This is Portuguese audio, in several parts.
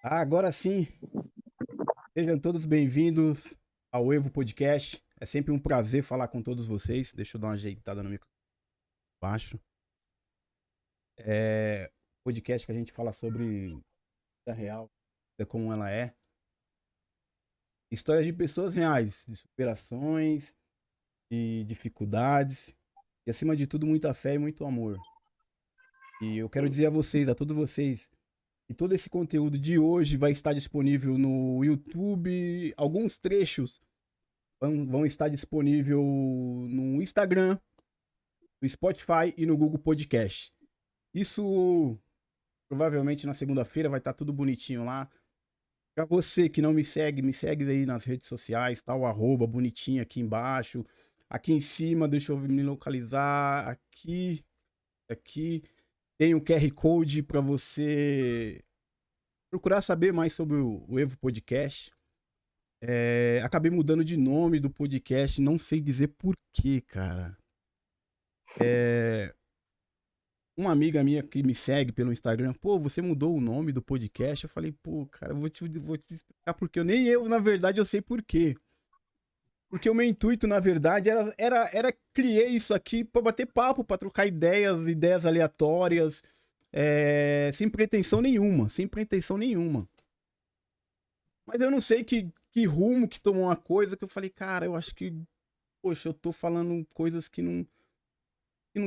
Agora sim, sejam todos bem-vindos ao Evo Podcast. É sempre um prazer falar com todos vocês. Deixa eu dar uma ajeitada no microfone baixo. É podcast que a gente fala sobre a real, como ela é. Histórias de pessoas reais, de superações, de dificuldades e, acima de tudo, muita fé e muito amor. E eu quero dizer a vocês, a todos vocês, que todo esse conteúdo de hoje vai estar disponível no YouTube. Alguns trechos vão estar disponíveis no Instagram, no Spotify e no Google Podcast. Isso provavelmente na segunda-feira vai estar tudo bonitinho lá. Para você que não me segue aí nas redes sociais, tá o arroba bonitinho aqui embaixo. Aqui em cima, deixa eu me localizar. Aqui tem um QR Code para você procurar saber mais sobre o Evo Podcast. Acabei mudando de nome do podcast, não sei dizer porquê, cara. Uma amiga minha que me segue pelo Instagram, pô, você mudou o nome do podcast? Eu falei, pô, cara, vou te explicar porque nem eu, na verdade, eu sei por quê. Porque o meu intuito, na verdade, era criar isso aqui pra bater papo, pra trocar ideias aleatórias, sem pretensão nenhuma. Mas eu não sei que rumo que tomou uma coisa que eu falei, cara, eu acho que, poxa, eu tô falando coisas que não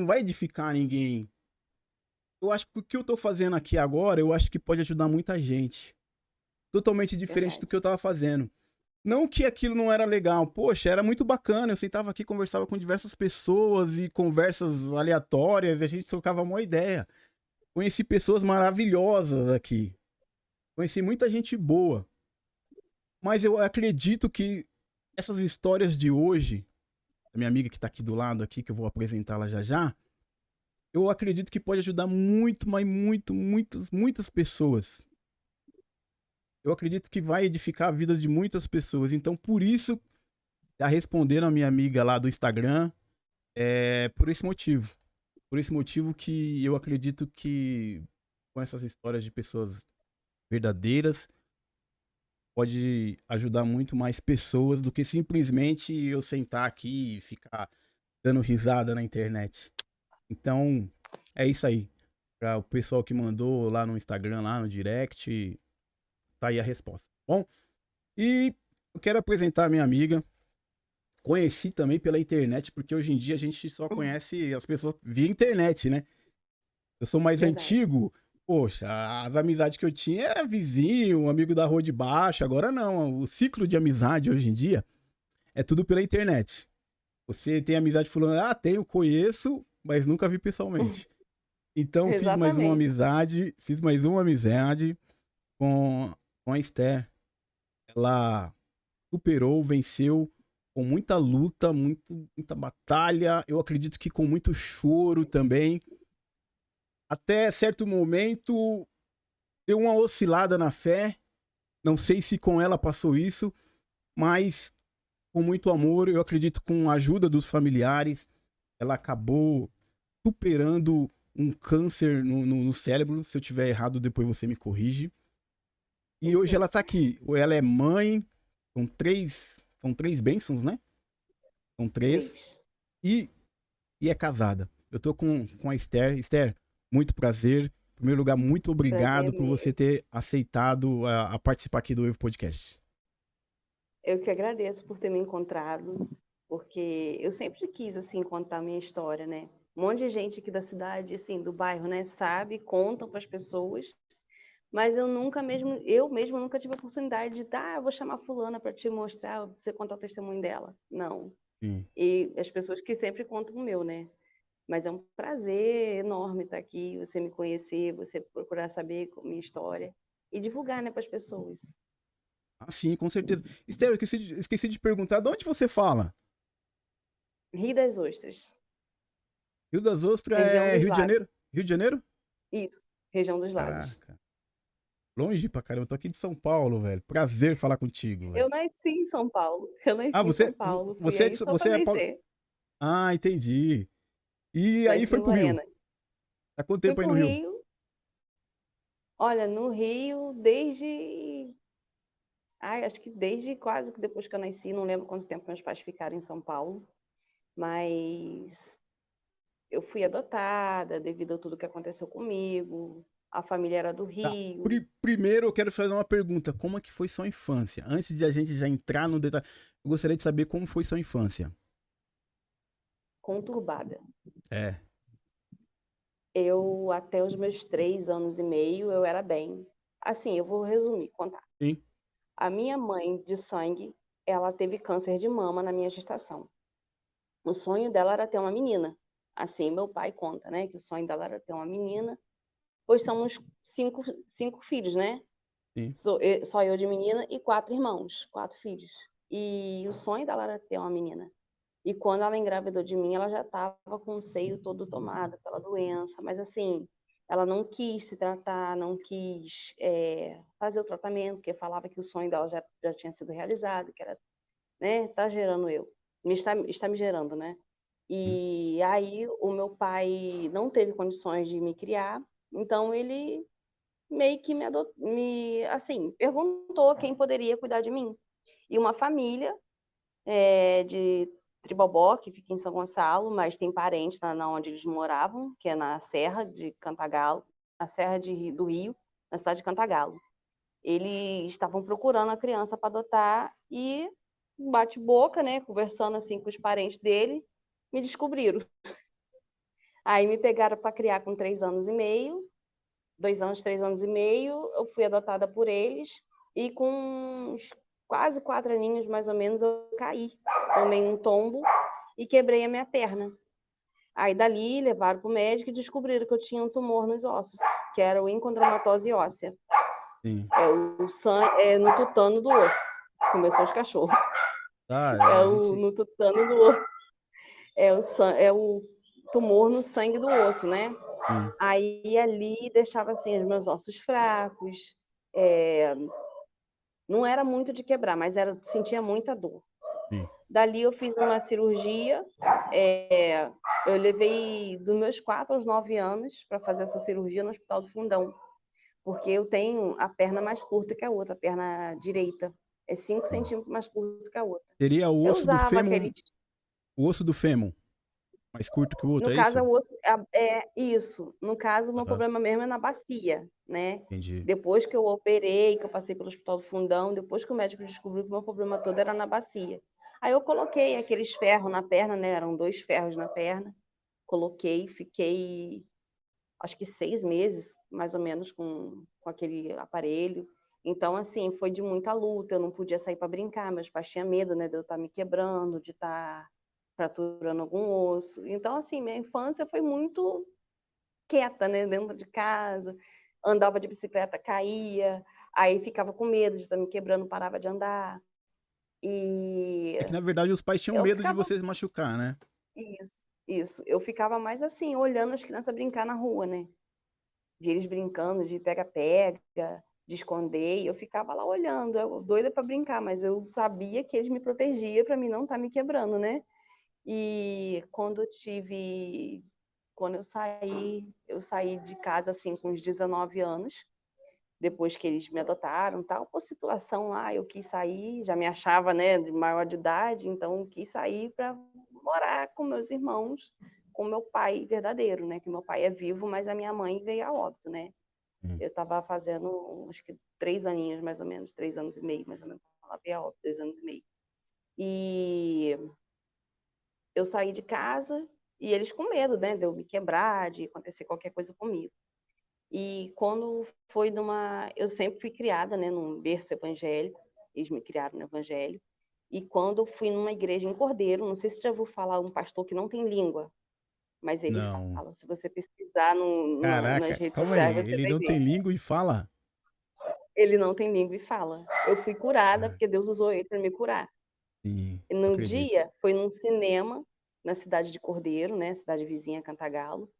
vai edificar ninguém. Eu acho que o que eu tô fazendo aqui agora, eu acho que pode ajudar muita gente. Totalmente diferente do que eu tava fazendo. Não que aquilo não era legal. Poxa, era muito bacana. Eu sentava aqui, conversava com diversas pessoas e conversas aleatórias e a gente trocava uma ideia. Conheci pessoas maravilhosas aqui. Conheci muita gente boa. Mas eu acredito que essas histórias de hoje, a minha amiga que tá aqui do lado aqui, que eu vou apresentá-la já já, eu acredito que pode ajudar muito, mas muitas pessoas. Eu acredito que vai edificar a vida de muitas pessoas. Então, por isso, já respondendo a minha amiga lá do Instagram, por esse motivo. Por esse motivo que eu acredito que com essas histórias de pessoas verdadeiras, pode ajudar muito mais pessoas do que simplesmente eu sentar aqui e ficar dando risada na internet. Então, é isso aí. Para o pessoal que mandou lá no Instagram, lá no direct, tá aí a resposta. Bom, e eu quero apresentar a minha amiga. Conheci também pela internet, porque hoje em dia a gente só conhece as pessoas via internet, né? Eu sou mais antigo, poxa, as amizades que eu tinha era vizinho, um amigo da rua de baixo. Agora não, o ciclo de amizade hoje em dia é tudo pela internet. Você tem amizade fulano, tenho, conheço, mas nunca vi pessoalmente. Então fiz mais uma amizade com a Esther. Ela superou, venceu com muita luta, muita batalha. Eu acredito que com muito choro também. Até certo momento deu uma oscilada na fé. Não sei se com ela passou isso, mas com muito amor, eu acredito com a ajuda dos familiares, ela acabou superando um câncer no cérebro. Se eu tiver errado, depois você me corrige. E hoje ela tá aqui. Ela é mãe, são três bênçãos, né? São três. E é casada. Eu tô com a Esther. Esther, muito prazer. Em primeiro lugar, muito obrigado por você ter aceitado a participar aqui do Evo Podcast. Eu que agradeço por ter me encontrado, porque eu sempre quis, assim, contar a minha história, né? Um monte de gente aqui da cidade, assim, do bairro, né, sabe, contam para as pessoas, mas eu mesmo nunca tive a oportunidade de, eu vou chamar fulana para te mostrar, pra você contar o testemunho dela. Não. Sim. E as pessoas que sempre contam o meu, né? Mas é um prazer enorme estar aqui, você me conhecer, você procurar saber a minha história e divulgar, né, para as pessoas. Sim, com certeza. Esther, eu esqueci de perguntar, de onde você fala? Rio das Ostras. Rio das Ostras Região é dos Rio de Lagos. Janeiro? Rio de Janeiro? Isso, região dos Lagos. Caraca. Longe pra caramba. Eu tô aqui de São Paulo, velho. Prazer falar contigo, velho. Eu nasci em São Paulo. Eu Ah, nasci em São você, Paulo. Fui você é aí de, só pra você é Paulo. conhecer. Ah, entendi. E Sou aí aqui foi em pro Rio. Lorena. Tá quanto Fui tempo aí pro no Rio? Rio. Olha, no Rio, desde. Ai, acho que desde quase que depois que eu nasci, não lembro quanto tempo meus pais ficaram em São Paulo, mas eu fui adotada devido a tudo que aconteceu comigo. A família era do Tá. Rio, Primeiro eu quero fazer uma pergunta. Como é que foi sua infância? Antes de a gente já entrar no detalhe, eu gostaria de saber como foi sua infância. conturbada. É. Eu, até os meus 3 anos e meio, eu era bem. Assim, eu vou resumir, contar. Sim. A minha mãe de sangue, ela teve câncer de mama na minha gestação. O sonho dela era ter uma menina. Assim, meu pai conta, né, que o sonho dela era ter uma menina. Pois somos cinco filhos, né? Sim. Só eu de menina e 4 irmãos, 4 filhos. E o sonho dela era ter uma menina. E quando ela engravidou de mim, ela já estava com o seio todo tomado pela doença. Mas assim, ela não quis se tratar, não quis fazer o tratamento, porque falava que o sonho dela já tinha sido realizado, que era, né, tá gerando eu. Está me gerando, né? E aí o meu pai não teve condições de me criar, então ele meio que assim, perguntou quem poderia cuidar de mim. E uma família de Tribobó, que fica em São Gonçalo, mas tem parentes na onde eles moravam, que é na Serra de Cantagalo, na Serra do Rio, na cidade de Cantagalo. Eles estavam procurando a criança para adotar e bate-boca, né, conversando assim com os parentes dele, me descobriram. Aí me pegaram para criar com 3 anos e meio, 2 anos, 3 anos e meio, eu fui adotada por eles e com uns quase 4 aninhos mais ou menos eu caí, tomei um tombo e quebrei a minha perna. Aí dali levaram para o médico e descobriram que eu tinha um tumor nos ossos, que era o encondromatose óssea. Sim. O sangue no tutano do osso. Começou os cachorros. Tá, No tutano do osso. É o tumor no sangue do osso, né? sim, Aí ali deixava assim os meus ossos fracos. É, não era muito de quebrar, mas sentia muita dor. sim. Dali eu fiz uma cirurgia. é, eu levei dos meus 4 aos 9 anos para fazer essa cirurgia no Hospital do Fundão, porque eu tenho a perna mais curta que a outra, a perna direita. É 5 Sim. centímetros mais curta que a outra. Seria o Eu osso do usava fêmur, aquele. o osso do fêmur, mais curto que o outro, No é caso, isso? isso. No caso, o meu Aham, problema mesmo é na bacia, né? entendi. Depois que eu operei, que eu passei pelo Hospital do Fundão, depois que o médico descobriu que o meu problema todo era na bacia. Aí eu coloquei aqueles ferros na perna, né? Eram 2 ferros na perna. Coloquei, fiquei acho que 6 meses, mais ou menos, com aquele aparelho. Então, assim, foi de muita luta. Eu não podia sair para brincar. Meus pais tinham medo, né, de eu estar me quebrando, de estar fraturando algum osso. Então, assim, minha infância foi muito quieta, né, dentro de casa. Andava de bicicleta, caía. Aí ficava com medo de estar me quebrando, parava de andar. E É que na verdade os pais tinham eu medo de ficava. você se machucar, né? Isso, isso. Eu ficava mais assim, olhando as crianças brincar na rua, né? De eles brincando de pega-pega, de esconder, e eu ficava lá olhando, eu doida para brincar, mas eu sabia que eles me protegiam para mim não estar me quebrando, né? E quando eu saí de casa assim com uns 19 anos, depois que eles me adotaram, tal, por situação lá, eu quis sair, já me achava, né, de maior de idade, então eu quis sair para morar com meus irmãos, com meu pai verdadeiro, né, que meu pai é vivo, mas a minha mãe veio a óbito, né? Sim. Eu estava fazendo, acho que 3 aninhos, mais ou menos, 3 anos e meio, mais ou menos, ela veio a óbito, 2 anos e meio. E eu saí de casa e eles com medo, né, de eu me quebrar, de acontecer qualquer coisa comigo. E quando foi numa. Eu sempre fui criada, né, num berço evangélico, eles me criaram no evangelho. E quando eu fui numa igreja em Cordeiro, não sei se você já ouviu falar um pastor que não tem língua, mas ele Não. fala. Se você pesquisar nas Caraca, redes calma aí. sociais, você Ele vai não ver. tem língua e fala? Ele não tem língua e fala. Eu fui curada Ah, porque Deus usou ele para me curar. sim, E num acredito. dia, foi num cinema na cidade de Cordeiro, né, cidade vizinha Cantagalo.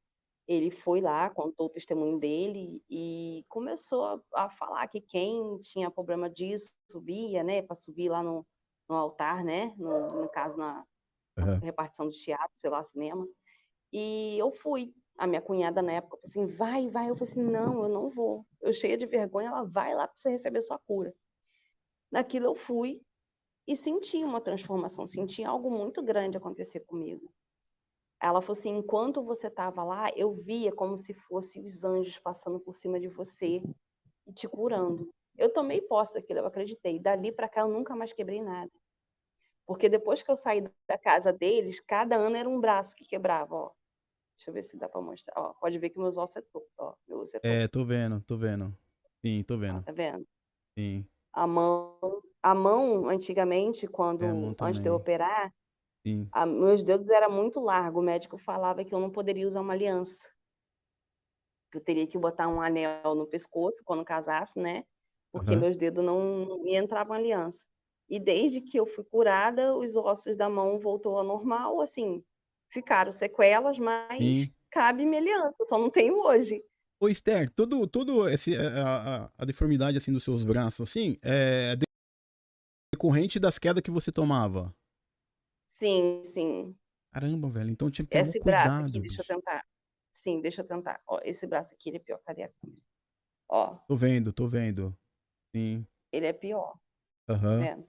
Ele foi lá, contou o testemunho dele e começou a falar que quem tinha problema disso subia, né, para subir lá no altar, né, no caso na Aham. repartição do teatro, sei lá, cinema. E eu fui. A minha cunhada na época falou assim: vai, vai. Eu falei assim: não, eu não vou. Eu cheia de vergonha, ela vai lá para você receber sua cura. Naquilo eu fui e senti uma transformação, senti algo muito grande acontecer comigo. Ela falou assim: enquanto você estava lá, eu via como se fossem os anjos passando por cima de você e te curando. Eu tomei posse daquilo, eu acreditei. Dali para cá eu nunca mais quebrei nada. Porque depois que eu saí da casa deles, cada ano era um braço que quebrava, ó. Deixa eu ver se dá para mostrar. Ó, pode ver que meus ossos é torto, ó. Meu osso é torto, É, tô vendo, tô vendo. Sim, tô ó, vendo. tá vendo? Sim. A mão antigamente, É, a mão antes de eu também. operar, Sim. meus dedos eram muito largos. O médico falava que eu não poderia usar uma aliança. Que eu teria que botar um anel no pescoço quando casasse, né? Porque Aham. meus dedos não entravam em aliança. E desde que eu fui curada, os ossos da mão voltou ao normal, assim, ficaram sequelas, mas Sim. cabe minha aliança, só não tenho hoje. Ô, Esther, todo esse, a deformidade, assim, dos seus braços, assim, é decorrente das quedas que você tomava? Sim, sim. Caramba, velho, então tinha que ter maior Esse braço aqui, cuidado, deixa eu bicho. tentar. Sim, deixa eu tentar. Ó, esse braço aqui, ele é pior. Cadê a câmera? Ó, Tô vendo, tô vendo. Sim. ele é pior, tá Aham. vendo?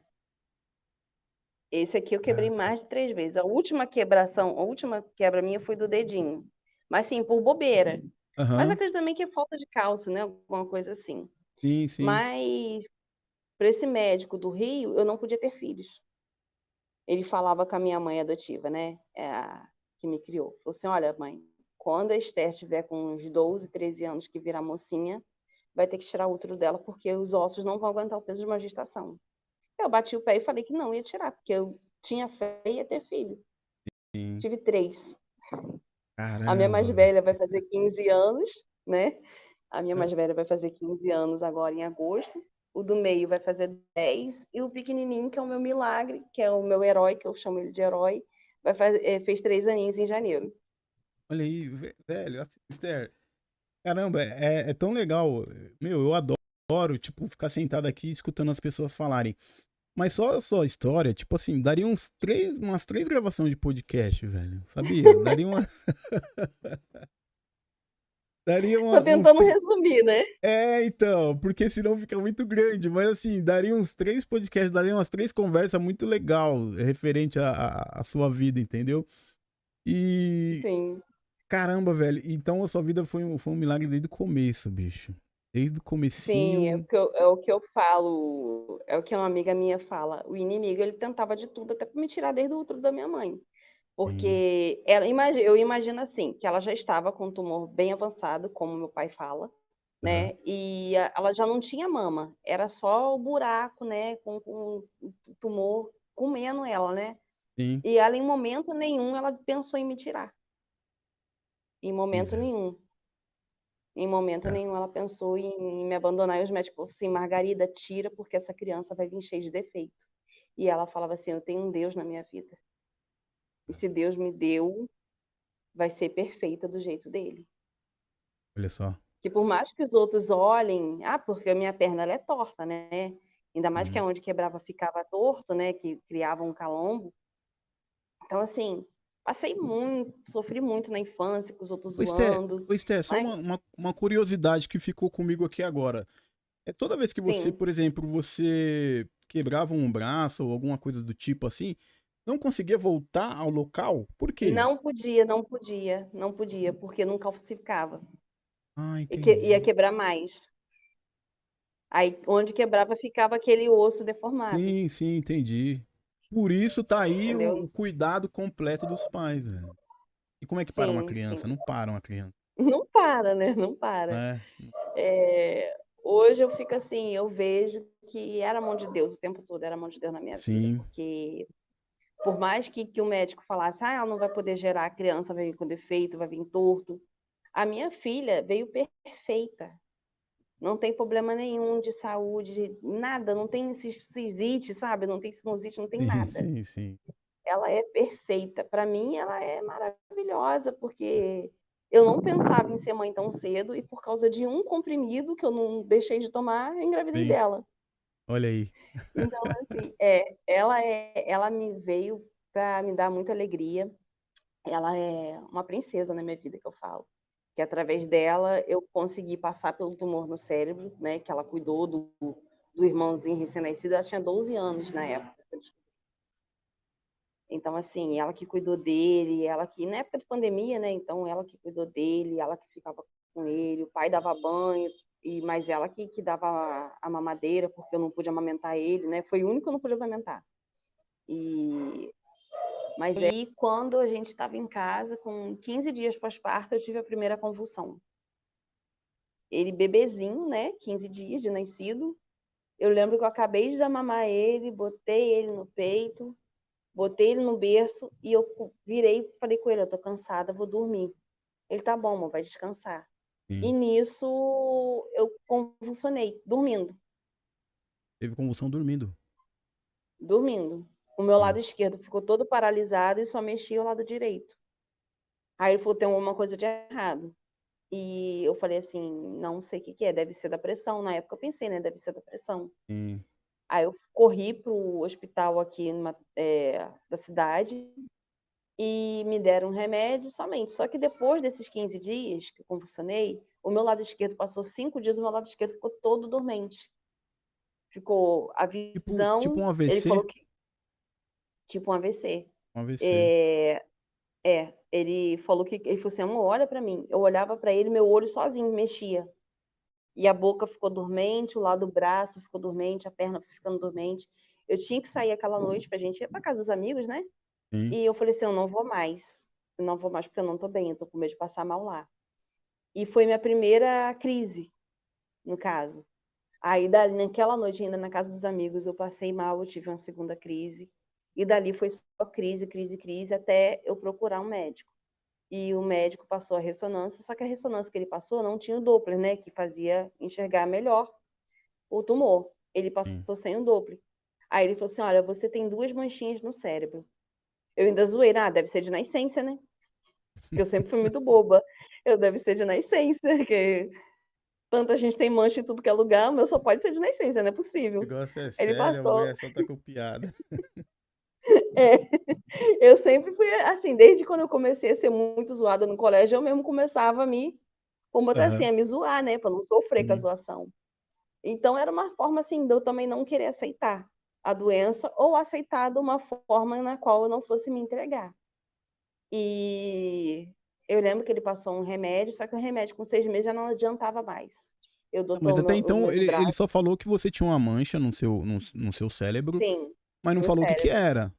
Esse aqui eu quebrei Caraca. mais de 3 vezes. A última quebra minha foi do dedinho. Mas sim, por bobeira. Mas Aham. acredito também que é falta de cálcio, né? Alguma coisa assim. Sim, sim. Mas para esse médico do Rio, eu não podia ter filhos. Ele falava com a minha mãe adotiva, né? É a que me criou. Falou assim: olha, mãe, quando a Esther tiver com uns 12, 13 anos que virar mocinha, vai ter que tirar o útero dela, porque os ossos não vão aguentar o peso de uma gestação. Eu bati o pé e falei que não ia tirar, porque eu tinha fé e ia ter filho. Sim. Tive 3. A minha mais Caramba, velho. velha vai fazer 15 anos, né? A minha É. mais velha vai fazer 15 anos agora em agosto. O do meio vai fazer 10. E o pequenininho, que é o meu milagre, que é o meu herói, que eu chamo ele de herói, fez 3 aninhos em janeiro. Olha aí, velho, assim, Esther. Caramba, é tão legal. Meu, eu adoro, tipo, ficar sentado aqui escutando as pessoas falarem. Mas só a sua história, tipo assim, daria umas três gravações de podcast, velho. Sabia? Daria Tô uns. tentando resumir, né? É, então, porque senão fica muito grande. Mas assim, daria uns três podcasts, daria umas três conversas muito legal referente à sua vida, entendeu? E Sim. caramba, velho. Então a sua vida foi um milagre desde o começo, bicho. Desde o Sim, comecinho. é o que eu falo, é o que uma amiga minha fala. O inimigo, ele tentava de tudo, até para me tirar desde o útero da minha mãe. Sim. Porque eu imagino assim, que ela já estava com um tumor bem avançado, como meu pai fala, Aham. né? E ela já não tinha mama, era só o buraco, né? Com o tumor comendo ela, né? Sim. E ela, em momento nenhum, ela pensou em me tirar. Em Sim, momento velho. nenhum. Em momento Cara, nenhum ela pensou em me abandonar. E os médicos falaram assim: Margarida, tira, porque essa criança vai vir cheia de defeito. E ela falava assim: eu tenho um Deus na minha vida. E se Deus me deu, vai ser perfeita do jeito dele. olha só. Que por mais que os outros olhem, porque a minha perna ela é torta, né? Ainda mais que Uhum. aonde quebrava ficava torto, né? Que criava um calombo. Então, assim, passei muito, sofri muito na infância, com os outros zoando. Ô, Esté, só Mas, uma curiosidade que ficou comigo aqui agora. É toda vez que você, sim, por exemplo, você quebrava um braço ou alguma coisa do tipo assim, não conseguia voltar ao local? Por quê? não podia, não podia, não podia, porque não calcificava. Ah, Ia entendi. quebrar mais. Aí, onde quebrava, ficava aquele osso deformado. Sim, sim, entendi. Por isso tá aí o Entendeu? cuidado completo dos pais, velho. E como é que para uma Sim, sim. criança? Não para uma criança, Não para, né? Não para. né? É, hoje eu fico assim, eu vejo que era a mão de Deus o tempo todo, era a mão de Deus na minha vida, Sim, porque por mais que o médico falasse, ela não vai poder gerar, a criança vai vir com defeito, vai vir torto, a minha filha veio perfeita, não tem problema nenhum de saúde, nada, não tem cisite, sabe? Não tem sinusite, não tem sim, nada. sim. Ela é perfeita. Para mim, ela é maravilhosa, porque Eu não pensava em ser mãe tão cedo e por causa de um comprimido que eu não deixei de tomar, eu engravidei Sim. dela. Olha aí. Então, assim, ela me veio para me dar muita alegria. Ela é uma princesa na minha vida, que eu falo. Que através dela eu consegui passar pelo tumor no cérebro, né? Que ela cuidou do irmãozinho recém-nascido. Ela tinha 12 anos na época. Então, assim, ela que cuidou dele, ela que, na época de pandemia, né? Então, ela que cuidou dele, ela que ficava com ele, o pai dava banho, mas ela que dava a mamadeira, porque eu não pude amamentar ele, né? Foi o único que eu não pude amamentar. E Mas aí, quando a gente estava em casa, com 15 dias pós-parto, eu tive a primeira convulsão. Ele bebezinho, né? 15 dias de nascido. Eu lembro que eu acabei de amamar ele, botei ele no peito, botei ele no berço e eu virei e falei com ele, eu tô cansada, vou dormir. Ele, tá bom, amor, vai descansar. E Sim. nisso eu convulsionei, Teve convulsão dormindo. dormindo. O meu lado Sim. esquerdo ficou todo paralisado e só mexia o lado direito. Aí ele falou, tem alguma coisa de errado. E eu falei assim, não sei o que que é, deve ser da pressão. Na época eu pensei, né, deve ser da pressão. Sim. Aí eu corri pro hospital aqui da cidade e me deram um remédio somente. Só que depois desses 15 dias que eu convulsionei, o meu lado esquerdo passou 5 dias, o meu lado esquerdo ficou todo dormente. Ficou a Tipo visão, um ele AVC? falou que, tipo um AVC. Um AVC. É, ele falou que, ele falou assim, amor, olha pra mim. Eu olhava pra ele, meu olho sozinho mexia. E a boca ficou dormente, o lado do braço ficou dormente, a perna foi ficando dormente. Eu tinha que sair aquela noite pra gente ir pra casa dos amigos, né? Sim. E eu falei assim, eu não vou mais. Eu não vou mais porque eu não tô bem, eu tô com medo de passar mal lá. E foi minha primeira crise, no caso. Aí, dali, naquela noite, ainda na casa dos amigos, eu passei mal, eu tive uma segunda crise. E dali foi só crise, crise, crise, até eu procurar um médico. E o médico passou a ressonância, só que a ressonância que ele passou não tinha o Doppler, né? Que fazia enxergar melhor o tumor. Ele Sim. passou sem o Doppler. Aí ele falou assim: olha, você tem 2 manchinhas no cérebro. Eu ainda zoei, deve ser de nascença, né? Porque eu sempre fui muito boba. Eu deve ser de nascença, porque tanta gente tem mancha em tudo que é lugar, o meu só pode ser de nascença, não é O possível. negócio é Ele sério, a passou. mulher só tá com piada. É, eu sempre fui assim, desde quando eu comecei a ser muito zoada no colégio, eu mesmo começava vamos botar assim, Aham. a me zoar, né? Pra não sofrer com a Sim. zoação. Então era uma forma assim de eu também não querer aceitar a doença ou aceitar de uma forma na qual eu não fosse me entregar. E eu lembro que ele passou um remédio, só que o remédio com 6 meses já não adiantava mais. Eu Ah, mas doutor até o então meu ele braço, só falou que você tinha uma mancha no seu cérebro, sim, mas não no falou o que que cérebro. era.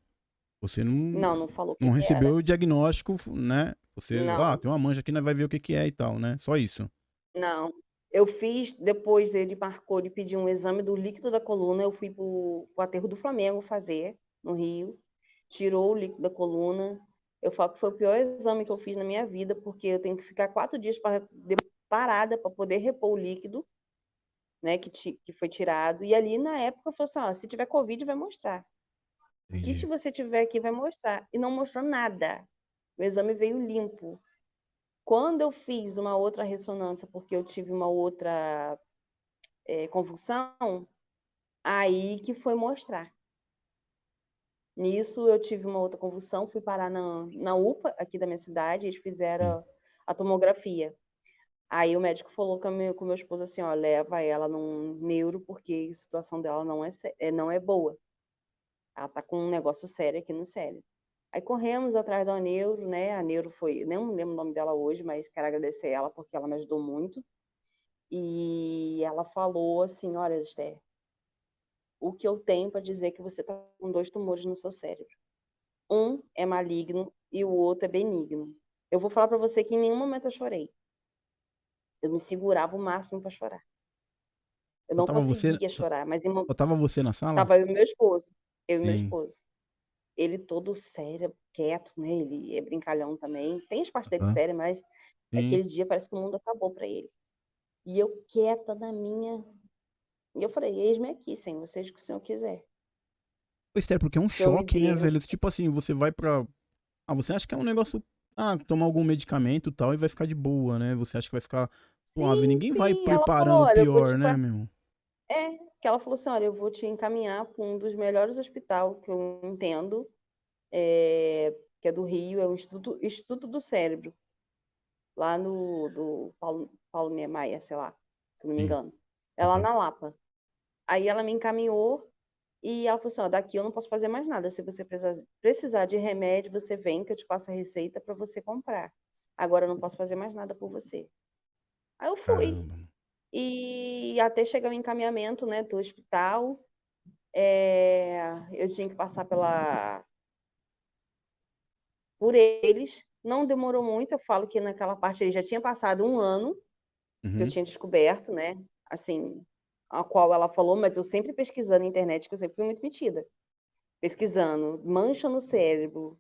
Você não, Não, não falou o que não que era. recebeu o diagnóstico, né? Você, Não, tem uma mancha aqui, nós vai ver o que que é e tal, né? Só isso. não. Eu fiz, depois ele marcou de pedir um exame do líquido da coluna, eu fui pro aterro do Flamengo fazer, no Rio, tirou o líquido da coluna. Eu falo que foi o pior exame que eu fiz na minha vida, porque eu tenho que ficar 4 dias parada para poder repor o líquido, né, que foi tirado. E ali na época eu falei assim, ó, se tiver Covid vai mostrar. O kit Entendi. você tiver aqui vai mostrar. E não mostrou nada. O exame veio limpo. Quando eu fiz uma outra ressonância, porque eu tive uma outra convulsão, aí que foi mostrar. Nisso eu tive uma outra convulsão, fui parar na UPA aqui da minha cidade, eles Sim. fizeram a tomografia. Aí o médico falou com meu esposo assim, ó, leva ela num neuro, porque a situação dela não é boa. Ela tá com um negócio sério aqui no cérebro. Aí corremos atrás da neuro, né? A neuro foi, nem lembro o nome dela hoje, mas quero agradecer ela porque ela me ajudou muito. E ela falou assim, olha, Esther, o que eu tenho para dizer é que você está com 2 tumores no seu cérebro. Um é maligno e o outro é benigno. Eu vou falar para você que em nenhum momento eu chorei. Eu me segurava o máximo para chorar. Eu Só não tava você, conseguia chorar, mas só tava você na sala? tava eu e meu esposo. Eu e meu Sim. esposo. Ele todo sério, quieto, né? Ele é brincalhão também. Tem as partes dele Aham. sérias, mas Sim. aquele dia parece que o mundo acabou para ele. E eu quieta na minha. E eu falei: eis-me aqui, Senhor, seja o que o Senhor quiser. Pois é, porque é um O Senhor me choque, né, deu. velho? Tipo assim, você vai pra. Ah, você acha que é um negócio. tomar algum medicamento e tal e vai ficar de boa, né? Você acha que vai ficar suave. Sim, Ninguém vai sim. Ela falou, preparando o olha, eu vou pior, te né, meu? que ela falou assim, olha, eu vou te encaminhar para um dos melhores hospitais que eu entendo, que é do Rio, é o Instituto do Cérebro, lá no do Paulo Niemeyer, sei lá, se não me Sim. engano. É lá Aham. na Lapa. Aí ela me encaminhou e ela falou assim, ó, daqui eu não posso fazer mais nada. Se você precisar de remédio, você vem que eu te passo a receita para você comprar. Agora eu não posso fazer mais nada por você. Aí eu fui. Caramba. E até chegar o encaminhamento, né, do hospital, eu tinha que passar por eles. Não demorou muito, eu falo que naquela parte ele já tinha passado um ano que eu Uhum. tinha descoberto, né? Assim, a qual ela falou, mas eu sempre pesquisando na internet, que eu sempre fui muito metida. Pesquisando, mancha no cérebro,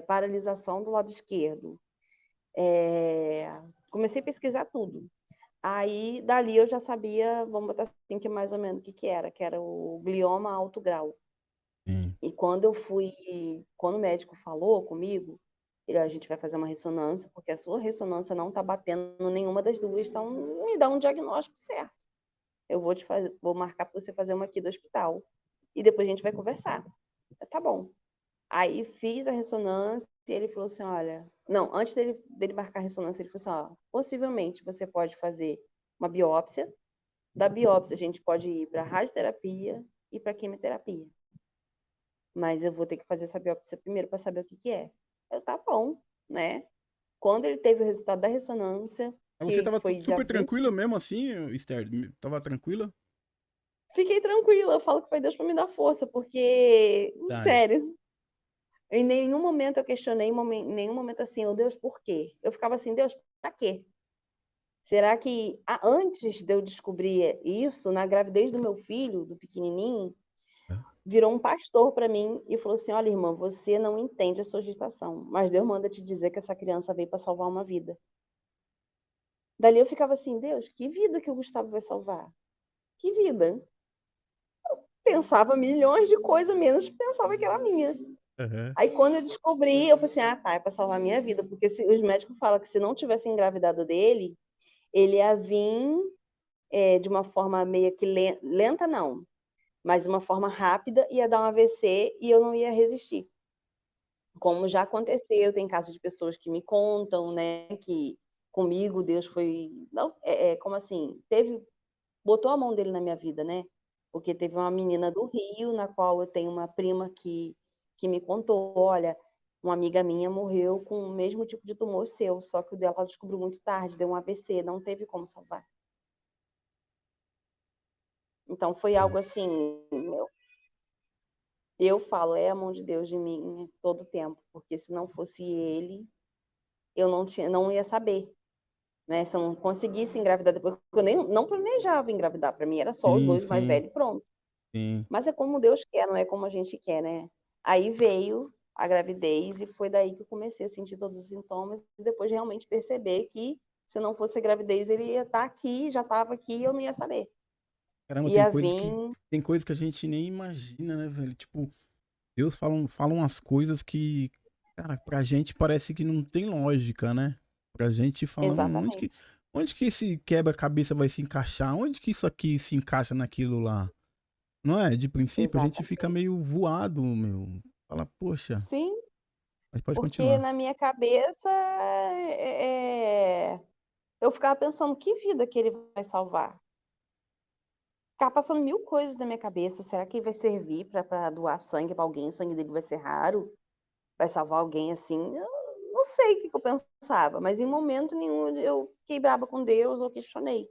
paralisação do lado esquerdo. Comecei a pesquisar tudo. Aí, dali eu já sabia, vamos botar assim, que mais ou menos o que que era o glioma alto grau. Sim. E quando o médico falou comigo, a gente vai fazer uma ressonância, porque a sua ressonância não está batendo nenhuma das duas, então me dá um diagnóstico certo. Eu vou marcar para você fazer uma aqui do hospital e depois a gente vai conversar. Tá bom. Aí fiz a ressonância e ele falou assim, olha, não, antes dele marcar a ressonância, ele falou assim, ó, possivelmente você pode fazer uma biópsia. Da biópsia a gente pode ir para radioterapia e para quimioterapia. Mas eu vou ter que fazer essa biópsia primeiro para saber o que que é. Eu, tá bom, né? Quando ele teve o resultado da ressonância, Mas você que tava foi dia super 20, tranquila mesmo assim, Esther? Tava tranquila? fiquei tranquila. Eu falo que foi Deus para me dar força, porque, Verdade. sério, em nenhum momento eu questionei, em nenhum momento assim, oh Deus, por quê? Eu ficava assim, Deus, pra quê? Será que antes de eu descobrir isso, na gravidez do meu filho, do pequenininho, virou um pastor para mim e falou assim: olha, irmã, você não entende a sua gestação, mas Deus manda te dizer que essa criança veio para salvar uma vida. Dali eu ficava assim: Deus, que vida que o Gustavo vai salvar? Que vida? Pensava milhões de coisas, menos pensava que era minha. Aham. Aí quando eu descobri, eu falei assim: ah, tá, é para salvar a minha vida, porque os médicos falam que se não tivesse engravidado dele, ele ia vir de uma forma meio que lenta, não, mas de uma forma rápida, ia dar um AVC e eu não ia resistir. Como já aconteceu, tem casos de pessoas que me contam, né, que comigo Deus foi, não, como assim, botou a mão dele na minha vida, né? Porque teve uma menina do Rio, na qual eu tenho uma prima que me contou, olha, uma amiga minha morreu com o mesmo tipo de tumor seu, só que o dela ela descobriu muito tarde, deu um AVC, não teve como salvar. Então foi Sim. algo assim, eu falo, é a mão de Deus de mim todo tempo, porque se não fosse ele, eu não ia saber, né? Se eu não conseguisse engravidar depois, porque eu nem não planejava engravidar, para mim era só os Sim, dois mais sim, velhos e pronto. sim. Mas é como Deus quer, não é como a gente quer, né? Aí veio a gravidez e foi daí que eu comecei a sentir todos os sintomas e depois realmente perceber que se não fosse a gravidez ele ia estar aqui, já estava aqui e eu não ia saber. Caramba, Ia vir, tem coisas que a gente nem imagina, né, velho? Tipo, Deus fala umas coisas que, cara, pra gente parece que não tem lógica, né? Pra gente falando, exatamente, onde que esse quebra-cabeça vai se encaixar? Onde que isso aqui se encaixa naquilo lá? Não é? De princípio, a gente fica exatamente. meio voado, meu. Fala, poxa, Sim, mas pode porque continuar. na minha cabeça eu ficava pensando que vida que ele vai salvar. Ficava passando mil coisas na minha cabeça. Será que ele vai servir para doar sangue para alguém? O sangue dele vai ser raro? Vai salvar alguém assim? Eu não sei o que eu pensava, mas em momento nenhum eu fiquei brava com Deus ou questionei.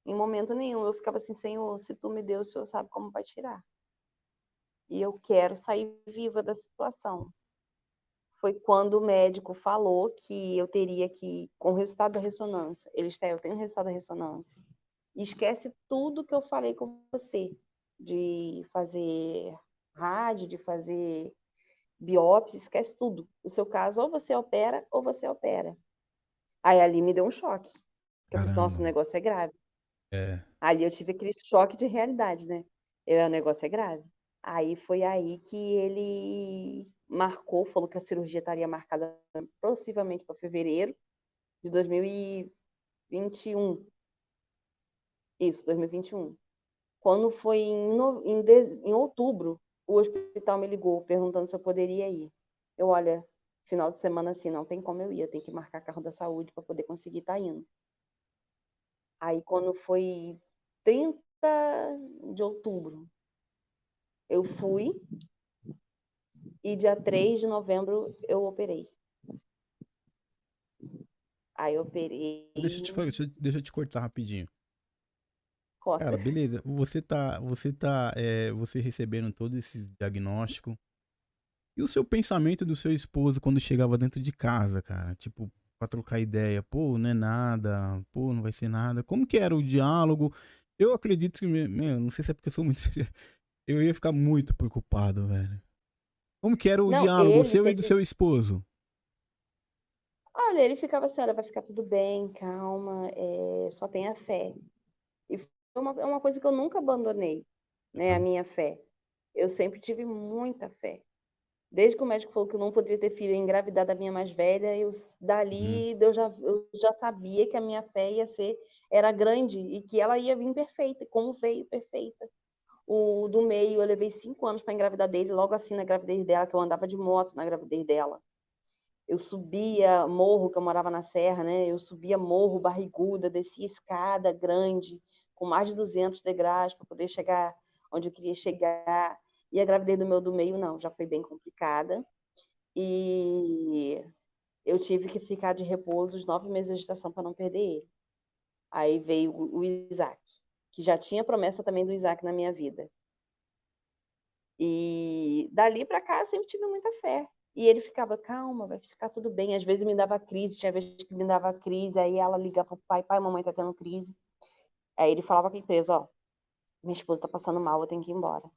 Em momento nenhum eu ficava assim, Senhor, se tu me deu, o Senhor sabe como vai tirar. E eu quero sair viva da situação. Foi quando o médico falou que eu teria que, com o resultado da ressonância, eu tenho o resultado da ressonância. E esquece tudo que eu falei com você, de fazer rádio, de fazer biópsia, esquece tudo. O seu caso, ou você opera, ou você opera. Aí ali me deu um choque. Eu falei, nossa, o Caramba. negócio é grave. É. Ali eu tive aquele choque de realidade, né? O negócio é grave. Aí foi aí que ele marcou, falou que a cirurgia estaria marcada possivelmente para fevereiro de 2021. Isso, 2021. Quando foi em outubro, o hospital me ligou perguntando se eu poderia ir. Eu, olha, final de semana assim, não tem como eu ir, eu tenho que marcar carro da saúde para poder conseguir estar indo. Aí quando foi 30 de outubro, eu fui e dia 3 de novembro eu operei. Aí eu operei. Deixa eu te cortar rapidinho. Corta. Cara, beleza. Você recebendo todo esse diagnóstico. E o seu pensamento do seu esposo quando chegava dentro de casa, cara? Tipo, pra trocar ideia. Pô, não é nada. Pô, não vai ser nada. Como que era o diálogo? Eu acredito que, meu, não sei se é porque eu sou muito. Eu ia ficar muito preocupado, velho. Como que era o Não, diálogo ele seu e do teve. seu esposo? Olha, ele ficava assim, olha, vai ficar tudo bem, calma, só tenha fé. E foi uma coisa que eu nunca abandonei, né, a Aham. minha fé. Eu sempre tive muita fé. Desde que o médico falou que eu não poderia ter filho e engravidar da minha mais velha, Uhum. dali eu já sabia que a minha fé era grande e que ela ia vir perfeita, como veio perfeita. O do meio, eu levei 5 anos para engravidar dele, logo assim na gravidez dela, que eu andava de moto na gravidez dela. Eu subia morro, que eu morava na serra, né? Eu subia morro barriguda, descia escada grande, com mais de 200 degraus para poder chegar onde eu queria chegar. E a gravidez do meu do meio, não, já foi bem complicada. E eu tive que ficar de repouso os 9 meses de gestação para não perder ele. Aí veio o Isaac, que já tinha promessa também do Isaac na minha vida. E dali para cá eu sempre tive muita fé. E ele ficava, calma, vai ficar tudo bem. Às vezes me dava crise, tinha vezes que me dava crise, aí ela ligava pro pai, pai, mamãe tá tendo crise. Aí ele falava com a empresa, ó, minha esposa tá passando mal, eu tenho que ir embora.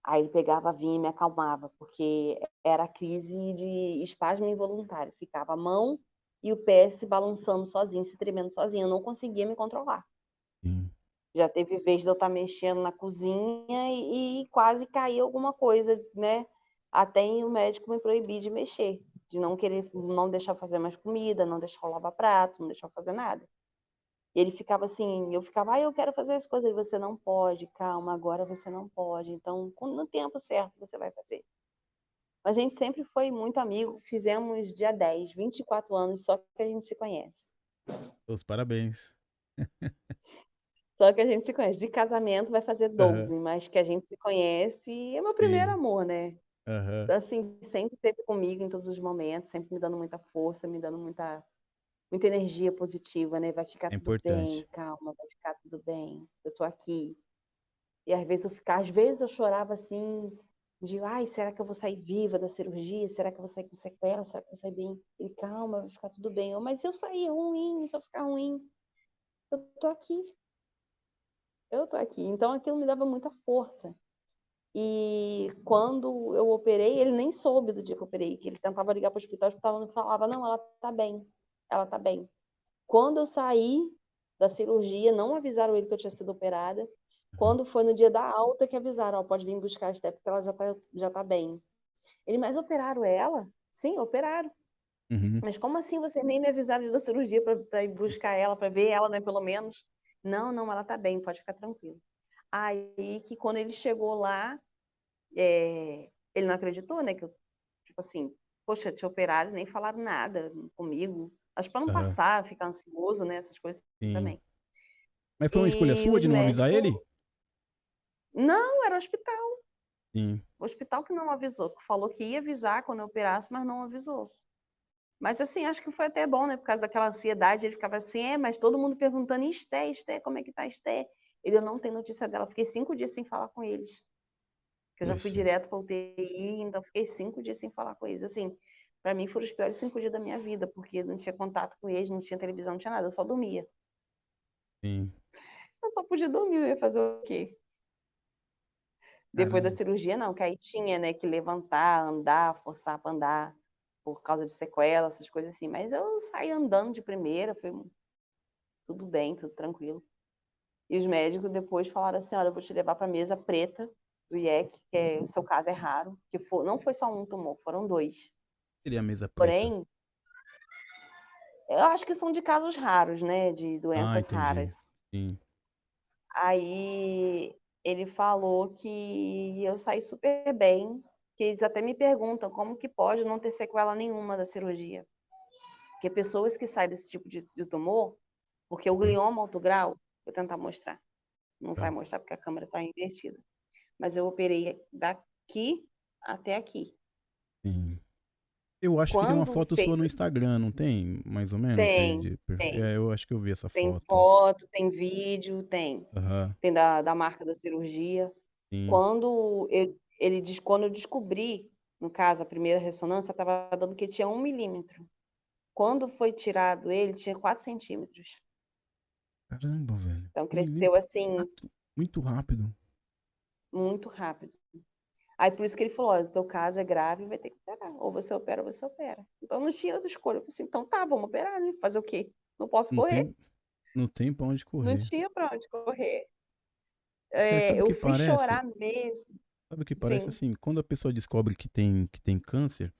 Aí ele pegava, vinha e me acalmava, porque era crise de espasmo involuntário. Ficava a mão e o pé se balançando sozinho, se tremendo sozinho. Eu não conseguia me controlar. Sim. Já teve vez de eu estar mexendo na cozinha e quase cair alguma coisa, né? Até o médico me proibir de mexer, de não querer, não deixar eu fazer mais comida, não deixar eu lavar prato, não deixar eu fazer nada. E ele ficava assim, eu ficava, eu quero fazer as coisas, você não pode, calma, agora você não pode. Então, no tempo certo você vai fazer. A gente sempre foi muito amigo, fizemos dia 10, 24 anos, só que a gente se conhece. Os parabéns. Só que a gente se conhece. De casamento vai fazer Aham. 12, mas que a gente se conhece e é meu primeiro Sim. amor, né? Aham. Assim, sempre esteve comigo em todos os momentos, sempre me dando muita força, me dando muita energia positiva, né? Vai ficar É tudo bem, importante. calma, vai ficar tudo bem. Eu tô aqui. E às vezes eu chorava assim, de, ai, será que eu vou sair viva da cirurgia? Será que eu vou sair com sequela? Será que eu vou sair bem? Ele, calma, vai ficar tudo bem. Eu, mas se eu sair ruim, se eu ficar ruim, eu tô aqui. Eu tô aqui. Então aquilo me dava muita força. E quando eu operei, ele nem soube do dia que eu operei, que ele tentava ligar para o hospital não falava, não, ela tá bem, ela tá bem. Quando eu saí da cirurgia, não avisaram ele que eu tinha sido operada. Aham. Quando foi no dia da alta que avisaram, ó, pode vir buscar a Steph, porque ela já tá bem. Ele, mas operaram ela? Sim, operaram. Uhum. Mas como assim vocês nem me avisaram da cirurgia para ir buscar ela, para ver ela, né, pelo menos? Não, não, ela tá bem, pode ficar tranquilo. Aí que quando ele chegou lá, ele não acreditou, né? Que eu, tipo assim, poxa, te operaram, nem falaram nada comigo. Acho para não Aham. passar, ficar ansioso, né? Essas coisas Sim. também. Mas foi uma escolha E sua os de não avisar médicos, ele? não, era o hospital. Sim. O hospital que não avisou, que falou que ia avisar quando eu operasse, mas não avisou. Mas assim, acho que foi até bom, né? Por causa daquela ansiedade, ele ficava assim, mas todo mundo perguntando, e Esté, como é que tá Esté? Ele, eu não tenho notícia dela. Fiquei 5 dias sem falar com eles. Que eu já fui Poxa. direto para UTI, então fiquei 5 dias sem falar com eles. Assim, para mim foram os piores 5 dias da minha vida, porque não tinha contato com eles, não tinha televisão, não tinha nada, eu só dormia. Sim. Eu só podia dormir, eu ia fazer o quê? Depois da Caramba. cirurgia, não, que aí tinha, né, que levantar, andar, forçar para andar, por causa de sequelas, essas coisas assim. Mas eu saí andando de primeira, foi tudo bem, tudo tranquilo. E os médicos depois falaram assim: olha, eu vou te levar para mesa preta, do IEC, que o seu caso é raro, que não foi só um tumor, foram 2. Seria a mesa preta. Porém, eu acho que são de casos raros, né? De Ah, doenças entendi. raras. Sim. Aí ele falou que eu saí super bem, que eles até me perguntam como que pode não ter sequela nenhuma da cirurgia. Porque pessoas que saem desse tipo de tumor, porque o Uhum. glioma alto grau, vou tentar mostrar. Não vai Tá. mostrar porque a câmera está invertida. Mas eu operei daqui até aqui. Sim. Eu acho que tem uma Quando foto sua fez, no Instagram, não tem? Mais ou menos? tem, tem. É, eu acho que eu vi essa Tem foto. foto, tem vídeo, tem. Aham, Tem da marca da cirurgia. sim. Quando eu descobri, no caso, a primeira ressonância, estava dando que tinha 1 milímetro. Quando foi tirado ele, tinha 4 centímetros. Caramba, velho. Então Um cresceu milímetro. assim, Muito rápido. muito rápido. Aí por isso que ele falou: olha, o teu caso é grave, vai ter que operar. Ou você opera, ou você opera. Então não tinha outra escolha. Eu falei assim: então tá, vamos operar, né? Fazer o quê? Não posso Não correr. tem, não tem pra onde Não correr. tinha pra onde correr. Você sabe o Eu que fui parece? chorar mesmo. Sabe o que parece Sim, assim? Quando a pessoa descobre que tem câncer,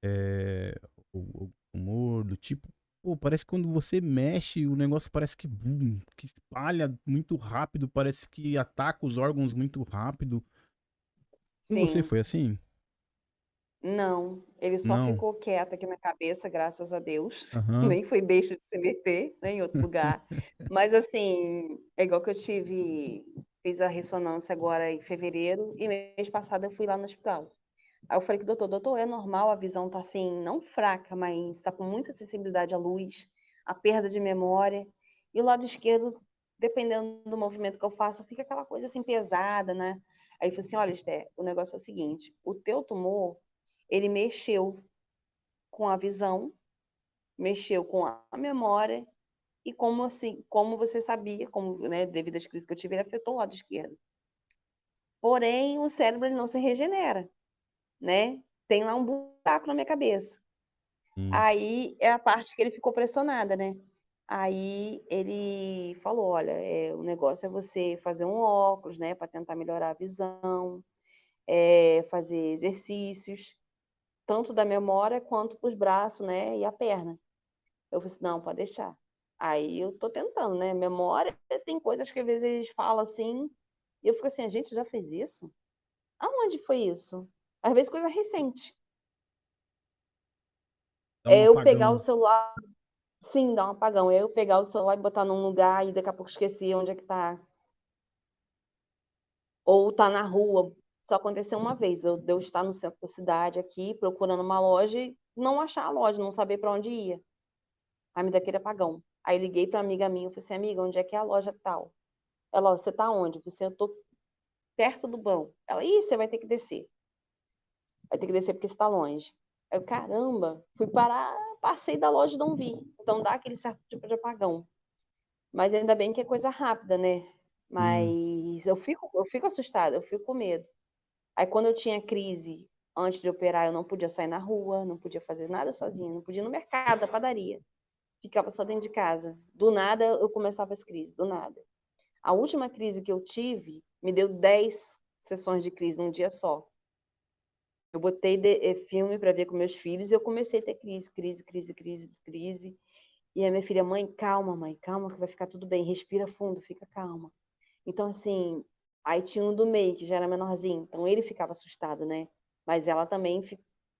é, ou tumor do tipo, pô, parece que quando você mexe, o negócio parece que, bum, que espalha muito rápido, parece que ataca os órgãos muito rápido. Com você sim. foi assim? Não, ele só Não. ficou quieto aqui na cabeça, graças a Deus. Aham. Nem foi beijo de se meter, né, em outro lugar. Mas assim, é igual que fiz a ressonância agora em fevereiro e mês passado eu fui lá no hospital. Aí eu falei com o doutor, é normal, a visão tá assim, não fraca, mas tá com muita sensibilidade à luz, a perda de memória. E o lado esquerdo, dependendo do movimento que eu faço, fica aquela coisa assim pesada, né? Aí ele falou assim, olha, Esther, o negócio é o seguinte, o teu tumor, ele mexeu com a visão, mexeu com a memória, e como assim, como você sabia, como, né, devido às crises que eu tive, ele afetou o lado esquerdo. Porém, o cérebro ele não se regenera, né? Tem lá um buraco na minha cabeça. Sim. Aí é a parte que ele ficou pressionada, né? Aí ele falou, olha, o negócio é você fazer um óculos, né, para tentar melhorar a visão, fazer exercícios, tanto da memória quanto para os braços, né, e a perna. Eu falei assim, não, pode deixar. Aí eu tô tentando, né? Memória, tem coisas que às vezes eles falam assim, e eu fico assim, a gente já fez isso? Aonde foi isso? Às vezes coisa recente. Dá um É eu pegar o apagão. celular, sim, dar um apagão. É eu pegar o celular e botar num lugar e daqui a pouco esqueci onde é que tá. Ou tá na rua. Só aconteceu uma vez, de eu estar no centro da cidade aqui, procurando uma loja e não achar a loja, não saber para onde ia. Aí me dá aquele apagão. Aí liguei pra amiga minha, eu falei assim, amiga, onde é que é a loja tal? Ela, ó, você tá onde? Você, eu tô perto do banco. Ela, ih, você vai ter que descer. Vai ter que descer porque você tá longe. Eu, caramba, fui parar, passei da loja e não vi. Então dá aquele certo tipo de apagão. Mas ainda bem que é coisa rápida, né? Sim. Mas eu fico assustada, eu fico com medo. Aí quando eu tinha crise, antes de operar, eu não podia sair na rua, não podia fazer nada sozinha, não podia ir no mercado, na padaria. Ficava só dentro de casa. Do nada eu começava as crises, do nada. A última crise que eu tive me deu 10 sessões de crise num dia só. Eu botei filme para ver com meus filhos e eu comecei a ter crise, crise, crise, crise, crise. E a minha filha, mãe, calma que vai ficar tudo bem, respira fundo, fica calma. Então, assim, aí tinha um do meio, que já era menorzinho, então ele ficava assustado, né? Mas ela também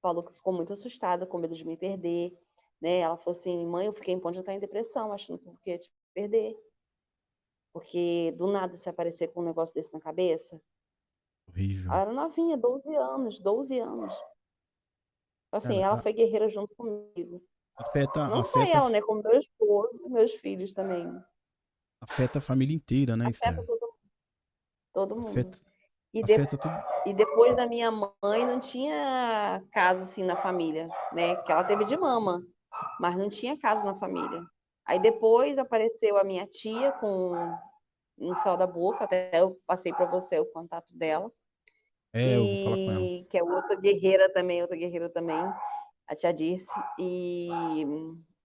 falou que ficou muito assustada, com medo de me perder, né? Ela falou assim, mãe, eu fiquei em ponto de estar em depressão, achando que eu ia te perder. Porque do nada se aparecer com um negócio desse na cabeça. Horrível. Ela era novinha, 12 anos, 12 anos. Assim, Cara, ela foi guerreira junto comigo. afeta, Não só afeta, ela, né? Como meu esposo e meus filhos também. afeta a família inteira, né, Afeta Esther? todo mundo. Afeta, E, de- afeta tudo. e depois da minha mãe, não tinha caso assim na família, né? Que ela teve de mama, mas não tinha caso na família. Aí depois apareceu a minha tia com no céu da boca, até eu passei para você o contato dela. É, eu vou falar com ela. E que é outra guerreira também, a tia Dirce.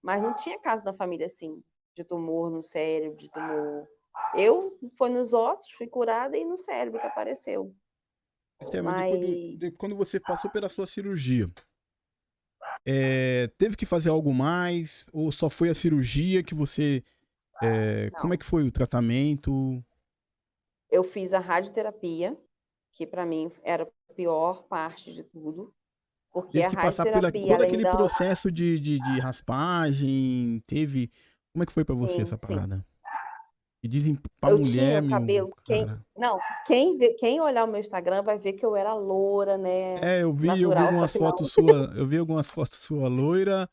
Mas não tinha caso da família assim, de tumor no cérebro, de tumor. Eu foi nos ossos, fui curada e no cérebro que apareceu. Esther, mas Mas quando você passou pela sua cirurgia, teve que fazer algo mais? Ou só foi a cirurgia que você. Como é não, que foi o tratamento? eu fiz a radioterapia, que para mim era a pior parte de tudo, porque Teve a que passar pela radioterapia, todo além aquele da. processo de raspagem? Teve. Como é que foi pra você Sim, essa sim. parada? E dizem pra Eu tinha mulher, o meu, cabelo. cara. Não, quem olhar o meu Instagram vai ver que eu era loura, né? Eu vi Natural, só algumas que não, fotos sua, eu vi algumas fotos sua loira,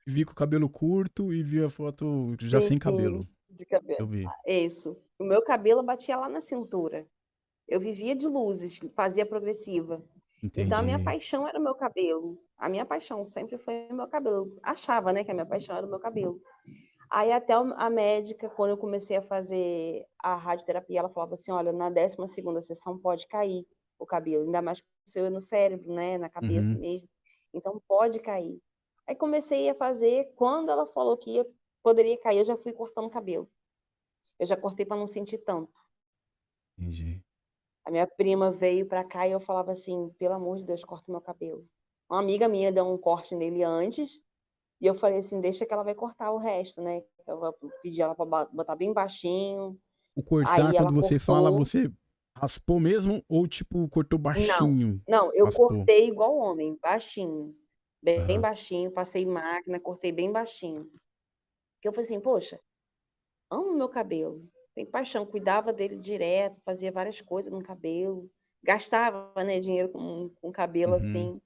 vi com o cabelo curto e vi a foto já sim, sem cabelo. de cabelo. Eu vi. Isso. O meu cabelo batia lá na cintura. Eu vivia de luzes, fazia progressiva. Então a minha Entendi. paixão era o meu cabelo. A minha paixão sempre foi o meu cabelo. Eu achava, né, que a minha paixão era o meu cabelo. Aí até a médica, quando eu comecei a fazer a radioterapia, ela falava assim, olha, na 12ª sessão pode cair o cabelo, ainda mais que o seu é no cérebro, né, na cabeça Uhum. mesmo. Então pode cair. Aí comecei a fazer, quando ela falou que poderia cair, eu já fui cortando o cabelo. Eu já cortei para não sentir tanto. Entendi. A minha prima veio pra cá e eu falava assim, pelo amor de Deus, corta meu cabelo. Uma amiga minha deu um corte nele antes, e eu falei assim, deixa que ela vai cortar o resto, né? Eu vou pedir ela pra botar bem baixinho. O cortar, Aí ela quando você fala, cortou. você raspou mesmo ou tipo cortou Não, baixinho? não, eu Raspou. cortei igual homem, baixinho. Bem Aham. baixinho, passei máquina, cortei bem baixinho. Porque eu falei assim, poxa, amo meu cabelo. Tem paixão, cuidava dele direto, fazia várias coisas no cabelo. Gastava, né, dinheiro com cabelo Uhum. assim.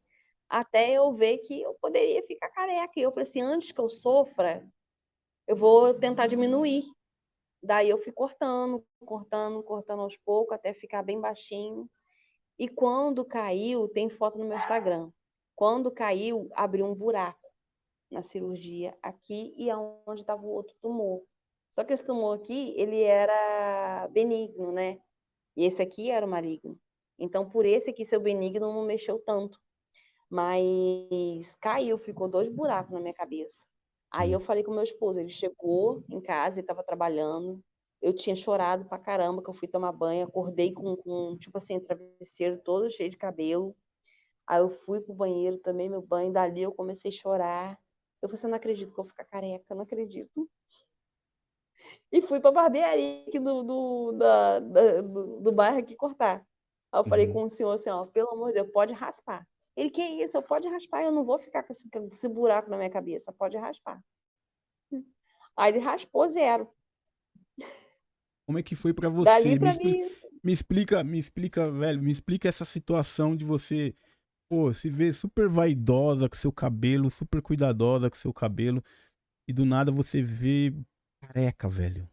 Até eu ver que eu poderia ficar careca. E eu falei assim, antes que eu sofra, eu vou tentar diminuir. Daí eu fui cortando, cortando, cortando aos poucos, até ficar bem baixinho. E quando caiu, tem foto no meu Instagram. Quando caiu, abriu um buraco na cirurgia aqui e aonde estava o outro tumor. Só que esse tumor aqui, ele era benigno, né? E esse aqui era o maligno. Então, por esse aqui ser o benigno, não mexeu tanto. Mas caiu, ficou 2 buracos na minha cabeça. Aí Sim. eu falei com meu esposo, ele chegou em casa, ele estava trabalhando. Eu tinha chorado pra caramba, que eu fui tomar banho, acordei com tipo assim, travesseiro todo cheio de cabelo. Aí eu fui pro banheiro, tomei meu banho, dali eu comecei a chorar. Eu falei assim, eu não acredito que eu vou ficar careca, eu não acredito. E fui pra barbearia aqui do bairro aqui cortar. Aí eu falei Uhum. com o senhor assim, ó, pelo amor de Deus, pode raspar. Ele, que isso? Eu pode raspar, eu não vou ficar com esse buraco na minha cabeça, pode raspar. Aí ele raspou zero. Como é que foi pra Dali você? pra mim, Me explica, velho, me explica essa situação de você, pô, se ver super vaidosa com seu cabelo, super cuidadosa com seu cabelo, e do nada você vê careca, velho.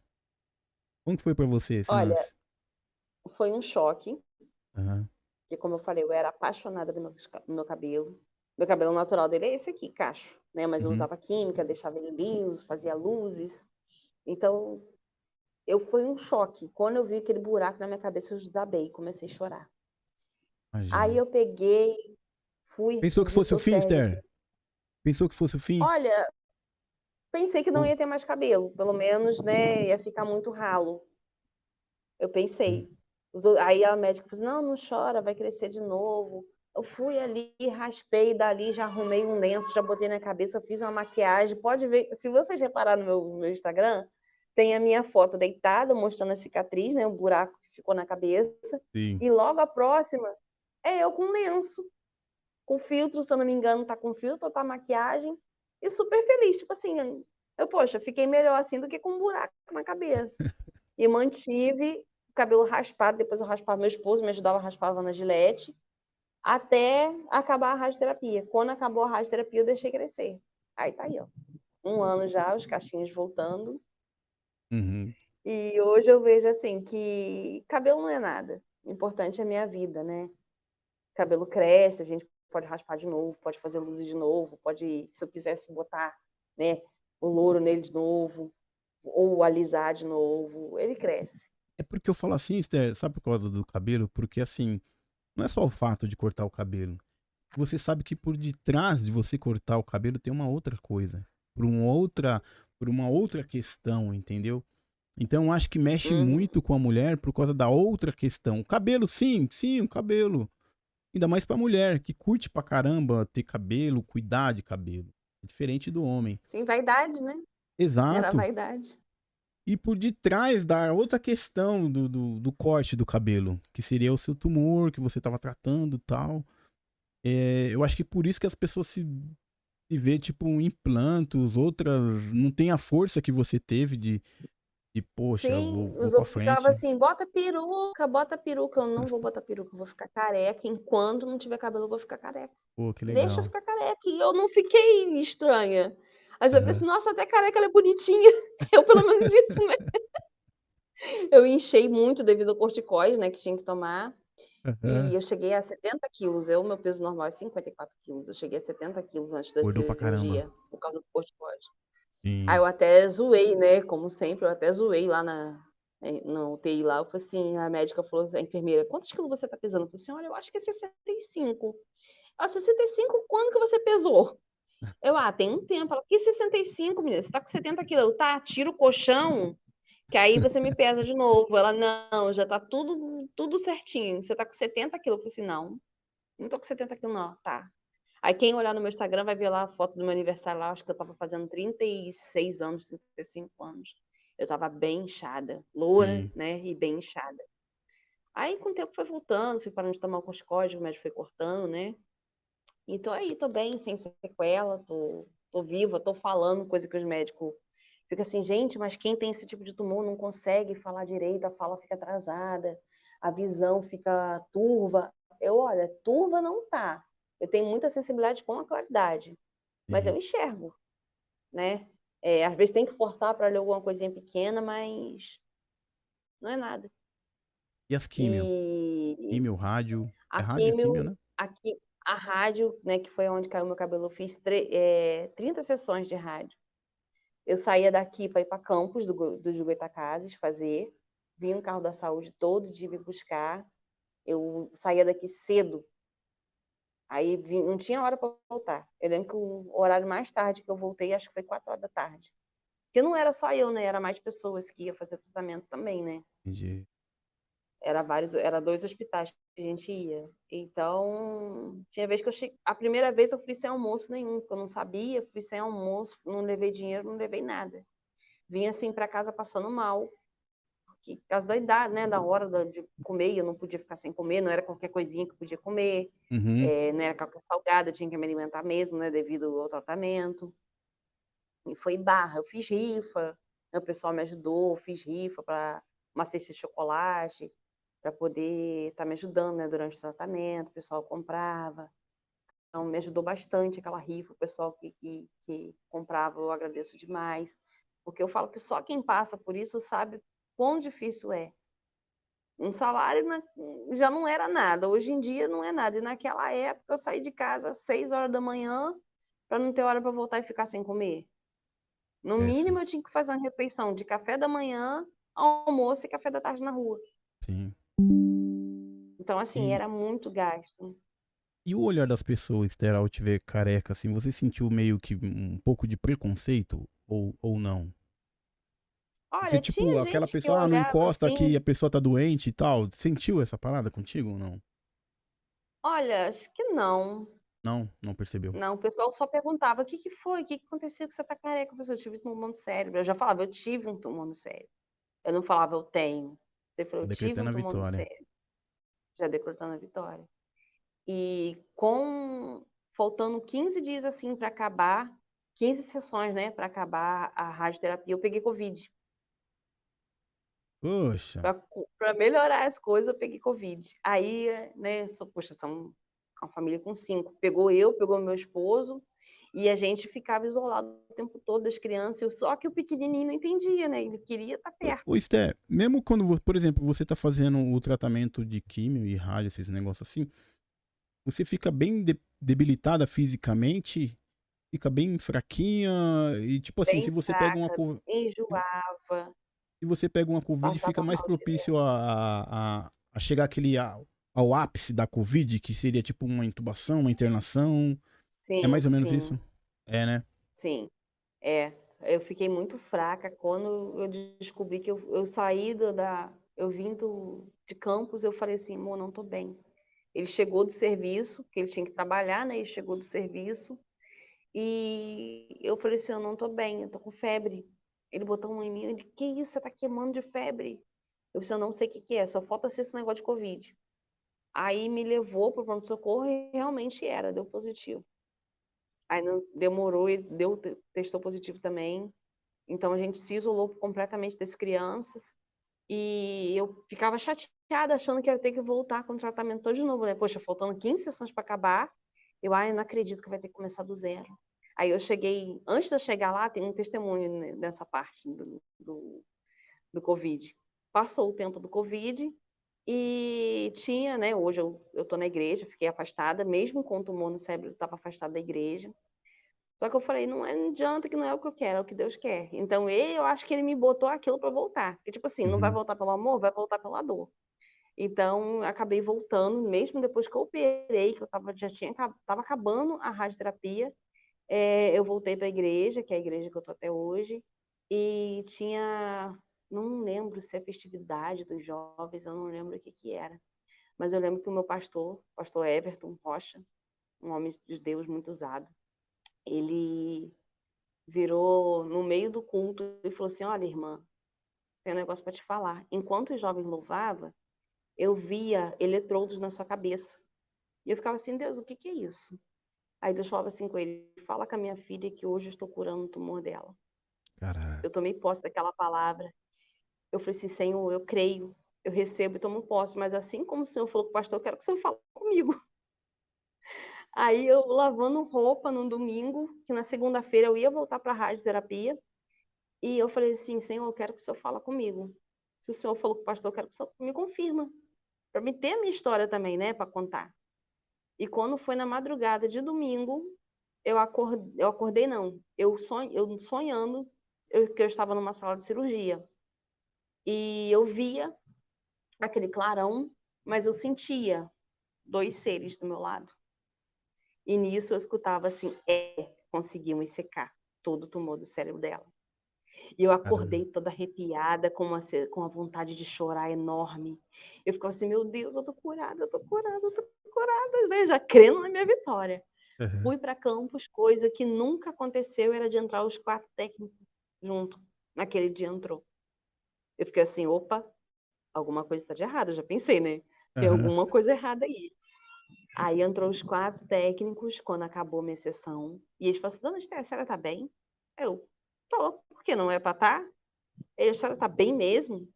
Como que foi pra você esse olha, lance? foi um choque, Aham. porque como eu falei, eu era apaixonada do meu cabelo. Meu cabelo natural dele é esse aqui, cacho, né? Mas eu Uhum. usava química, deixava ele liso, fazia luzes. Então, eu foi um choque. Quando eu vi aquele buraco na minha cabeça, eu desabei, comecei a chorar. Aí Imagino. eu peguei, fui, Pensou que fiz o fosse o seu fim, serve Esther? aqui. Pensou que fosse o fim? Olha, pensei que não Ou- ia ter mais cabelo, pelo menos, né, ia ficar muito ralo. Eu Hum. pensei. Aí a médica falou assim, não, não chora, vai crescer de novo. Eu fui ali, raspei dali, já arrumei um lenço, já botei na cabeça, fiz uma maquiagem. Pode ver, se vocês repararem no meu Instagram, tem a minha foto deitada, mostrando a cicatriz, né, o buraco que ficou na cabeça. Sim. E logo a próxima é eu com lenço, com filtro, se eu não me engano, tá com filtro, tá maquiagem. E super feliz, tipo assim, poxa, fiquei melhor assim do que com um buraco na cabeça. E mantive o cabelo raspado, depois eu raspava meu esposo, me ajudava, raspava na gilete, até acabar a radioterapia. Quando acabou a radioterapia, eu deixei crescer. Aí tá aí, ó. 1 ano já, os cachinhos voltando. Uhum. E hoje eu vejo assim que cabelo não é nada. O importante é a minha vida, né? Cabelo cresce, a gente pode raspar de novo, pode fazer luzes de novo, pode, se eu quisesse botar, né, o louro nele de novo, ou alisar de novo, ele cresce. É porque eu falo assim, Esther, sabe por causa do cabelo? Porque assim, não é só o fato de cortar o cabelo. Você sabe que por detrás de você cortar o cabelo tem uma outra coisa. Por uma outra questão, entendeu? Então eu acho que mexe Uhum. muito com a mulher por causa da outra questão. O cabelo, sim, sim, o cabelo. Ainda mais pra mulher, que curte pra caramba ter cabelo, cuidar de cabelo. É diferente do homem. Sim, vaidade, né? Era Exato. vaidade. E por detrás da outra questão do corte do cabelo, que seria o seu tumor que você estava tratando e tal. Eu acho que por isso que as pessoas se vê tipo implantos, outras não tem a força que você teve de poxa, Sim, vou os pra outros ficavam frente. assim, bota peruca, bota peruca. Eu não vou botar peruca, eu vou ficar careca. Enquanto não tiver cabelo, eu vou ficar careca. Pô, que Deixa eu legal. ficar careca. E eu não fiquei estranha. Aí eu Aham, pensei, nossa, até careca ela é bonitinha. Eu pelo menos isso, né? Eu enchei muito devido ao corticoide, né, que tinha que tomar. E aham. eu cheguei a 70 quilos. Meu peso normal é 54 quilos. Eu cheguei a 70 quilos antes da Engordou pra caramba. cirurgia, por causa do corticoide. Aí Sim. eu até zoei, né? Como sempre, eu até zoei lá na UTI lá. Eu falei assim, a médica falou, a enfermeira, quantos quilos você tá pesando? Eu falei assim, olha, eu acho que é 65. Ela, 65, quando que você pesou? Tem um tempo. Ela, que 65, menina? Você tá com 70 quilos. Eu, tá, tira o colchão, que aí você me pesa de novo. Ela, não, já tá tudo certinho. Você tá com 70 quilos. Eu falei assim, não tô com 70 quilos, não. Tá. Aí quem olhar no meu Instagram vai ver lá a foto do meu aniversário lá, acho que eu tava fazendo 36 anos, 35 anos. Eu tava bem inchada, loura, Sim. né, e bem inchada. Aí com o tempo foi voltando, fui parando de tomar o corticóide, o médico foi cortando, né? E tô aí, tô bem, sem sequela, tô viva, tô falando, coisa que os médicos ficam assim, gente, mas quem tem esse tipo de tumor não consegue falar direito, a fala fica atrasada, a visão fica turva. Olha, turva não tá. Eu tenho muita sensibilidade com a claridade, mas eu Sim. enxergo, né? Às vezes tem que forçar para ler alguma coisinha pequena, mas não é nada. E as químio? E Químio, rádio. É a rádio, químio, químio, né? aqui, a rádio, né, que foi onde caiu meu cabelo, eu fiz 30 sessões de rádio. Eu saía daqui para ir para Campos do Goytacazes fazer, vinha no carro da saúde todo dia me buscar. Eu saía daqui cedo, aí não tinha hora para voltar. Eu lembro que o horário mais tarde que eu voltei, acho que foi 4 horas da tarde. Porque não era só eu, né? Era mais pessoas que iam fazer tratamento também, né? Entendi. Era 2 hospitais que a gente ia. Então, tinha vez que a primeira vez eu fui sem almoço nenhum, porque eu não sabia, fui sem almoço, não levei dinheiro, não levei nada. Vim assim para casa passando mal, por causa da idade, né? Da hora de comer, eu não podia ficar sem comer, não era qualquer coisinha que eu podia comer, Uhum. não era qualquer salgada, tinha que me alimentar mesmo, né? Devido ao tratamento. E foi barra, eu fiz rifa, né, o pessoal me ajudou, fiz rifa para uma cesta de chocolate, para poder estar me ajudando, né, durante o tratamento, o pessoal comprava. Então, me ajudou bastante aquela rifa, o pessoal que comprava, eu agradeço demais. Porque eu falo que só quem passa por isso sabe quão difícil é. Um salário já não era nada, hoje em dia não é nada. E naquela época eu saí de casa às 6 horas da manhã para não ter hora para voltar e ficar sem comer. No É, mínimo, sim. eu tinha que fazer uma refeição de café da manhã, almoço e café da tarde na rua. Sim. Então, assim, E, era muito gasto. e o olhar das pessoas, Esther, ao te ver careca, assim, você sentiu meio que um pouco de preconceito ou não? Você, Olha, tipo, tinha aquela gente que pessoa, não olhava encosta aqui, assim. a pessoa tá doente e tal. Sentiu essa parada contigo ou não? Olha, acho que não. Não percebeu. Não, o pessoal só perguntava: o que que foi? O que que aconteceu que você tá careca? Eu falei, eu tive um tumor no cérebro. Eu já falava, eu tive um tumor no cérebro. Eu não falava, eu tenho. Você falou, Tá eu tive decretando um a tumor no vitória. cérebro. Já decretando a vitória. E com faltando 15 dias assim para acabar, 15 sessões, né, para acabar a radioterapia, eu peguei Covid. Poxa, Para melhorar as coisas, eu peguei Covid. Aí, né, poxa, são uma família com 5. Pegou meu esposo, e a gente ficava isolado o tempo todo das crianças. Só que o pequenininho não entendia, né? Ele queria estar perto. ô Esther, mesmo quando, por exemplo, você tá fazendo o tratamento de químio e rádio, esses negócios assim, você fica bem debilitada fisicamente, fica bem fraquinha e tipo assim, Bem se você pega uma fraca, enjoava, se você pega uma Covid, fica passava mais mal propício direto. a chegar ao ápice da Covid, que seria tipo uma intubação, uma internação. É Sim, mais ou menos sim, isso? É, né? sim. É, eu fiquei muito fraca quando eu descobri que eu saí eu vim de Campos, eu falei assim, amor, não tô bem. Ele chegou do serviço, que ele tinha que trabalhar, né? Ele chegou do serviço e eu falei assim, eu não tô bem, eu tô com febre. Ele botou a mão em mim, ele, que isso, você tá queimando de febre? Eu disse, eu não sei o que que é, só falta ser esse negócio de Covid. Aí me levou pro pronto-socorro e realmente era, deu positivo. Aí não demorou e testou positivo também. Então a gente se isolou completamente das crianças e eu ficava chateada achando que ia ter que voltar com o tratamento todo de novo, né? Poxa, faltando 15 sessões para acabar, eu não acredito que vai ter que começar do zero. Aí eu cheguei, antes de eu chegar lá, tem um testemunho nessa parte do Covid. Passou o tempo do Covid e tinha, né? Hoje eu tô na igreja, fiquei afastada, mesmo com o tumor no cérebro, eu estava afastada da igreja. Só que eu falei, não adianta que não é o que eu quero, é o que Deus quer. Então eu acho que ele me botou aquilo para voltar. Porque, tipo assim, não vai Uhum. voltar pelo amor, vai voltar pela dor. Então, acabei voltando, mesmo depois que eu operei, que eu tava acabando a radioterapia, eu voltei para a igreja, que é a igreja que eu tô até hoje, e tinha, não lembro se é festividade dos jovens, eu não lembro o que que era. Mas eu lembro que o meu pastor Everton Rocha, um homem de Deus muito usado, ele virou no meio do culto e falou assim: olha, irmã, tem um negócio para te falar. Enquanto os jovens louvavam, eu via eletrodos na sua cabeça. E eu ficava assim: Deus, o que que é isso? Aí Deus falava assim com ele: fala com a minha filha que hoje eu estou curando o tumor dela. Caraca. Eu tomei posse daquela palavra. Eu falei assim: Senhor, eu creio, eu recebo e tomo posse. Mas assim como o Senhor falou com o pastor, eu quero que o Senhor fale comigo. Aí eu lavando roupa num domingo, que na segunda-feira eu ia voltar para a radioterapia. E eu falei assim, Senhor, eu quero que o Senhor fala comigo. Se o Senhor falou com o pastor, eu quero que o Senhor me confirma. Para me ter a minha história também, né, para contar. E quando foi na madrugada de domingo, eu acordei não, eu sonhando que eu estava numa sala de cirurgia. E eu via aquele clarão, mas eu sentia dois seres do meu lado. E nisso eu escutava assim, conseguimos secar todo o tumor do cérebro dela. E eu Caramba. acordei toda arrepiada, com uma vontade de chorar enorme. Eu ficava assim, meu Deus, eu tô curada, eu tô curada, eu tô curada, né? Já crendo na minha vitória. Uhum. Fui para campus, coisa que nunca aconteceu, era de entrar os 4 técnicos junto. Naquele dia entrou. Eu fiquei assim, opa, alguma coisa está de errado, eu já pensei, né? Tem Uhum. alguma coisa errada aí. Aí entrou os 4 técnicos, quando acabou a minha sessão, e eles falaram assim, dona Esther, a senhora tá bem? Eu, tô, por que não é pra estar? Ele, a senhora tá bem mesmo?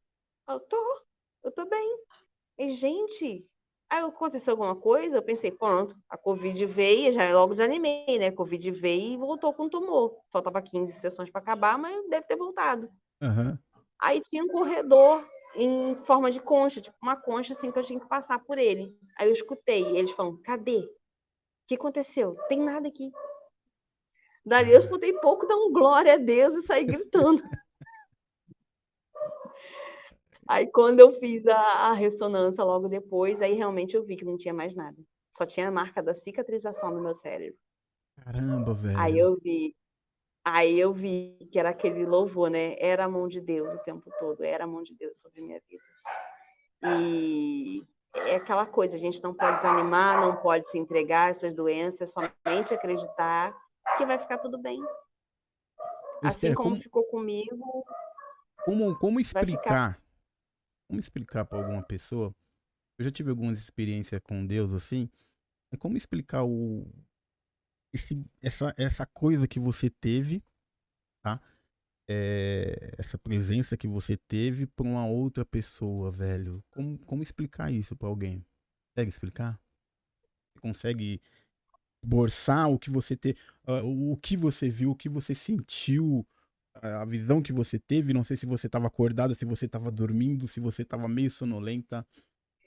Eu tô bem. E, gente, aí aconteceu alguma coisa? Eu pensei, pronto, a Covid veio, já logo desanimei, né? A Covid veio e voltou com tumor. Faltava 15 sessões para acabar, mas deve ter voltado. Uhum. Aí tinha um corredor em forma de concha, tipo uma concha assim que eu tinha que passar por ele. Aí eu escutei, eles falam, cadê? O que aconteceu? Tem nada aqui. Dali eu Ah, escutei pouco, dar um glória a Deus e saí gritando. Aí quando eu fiz a ressonância logo depois, aí realmente eu vi que não tinha mais nada. Só tinha a marca da cicatrização no meu cérebro. caramba, Aí velho. eu vi, aí eu vi que era aquele louvor, né? Era a mão de Deus o tempo todo, era a mão de Deus sobre minha vida. E é aquela coisa, a gente não pode desanimar, não pode se entregar a essas doenças, somente acreditar que vai ficar tudo bem. Assim Esther, como ficou comigo, como vai ficar. explicar? Como explicar para alguma pessoa? Eu já tive algumas experiências com Deus assim. É como explicar essa coisa que você teve, tá? Essa presença que você teve para uma outra pessoa, velho. Como explicar isso para alguém? Consegue explicar? Você consegue esboçar o que você teve, o que você viu, o que você sentiu, a visão que você teve? Não sei se você estava acordada, se você estava dormindo, se você estava meio sonolenta.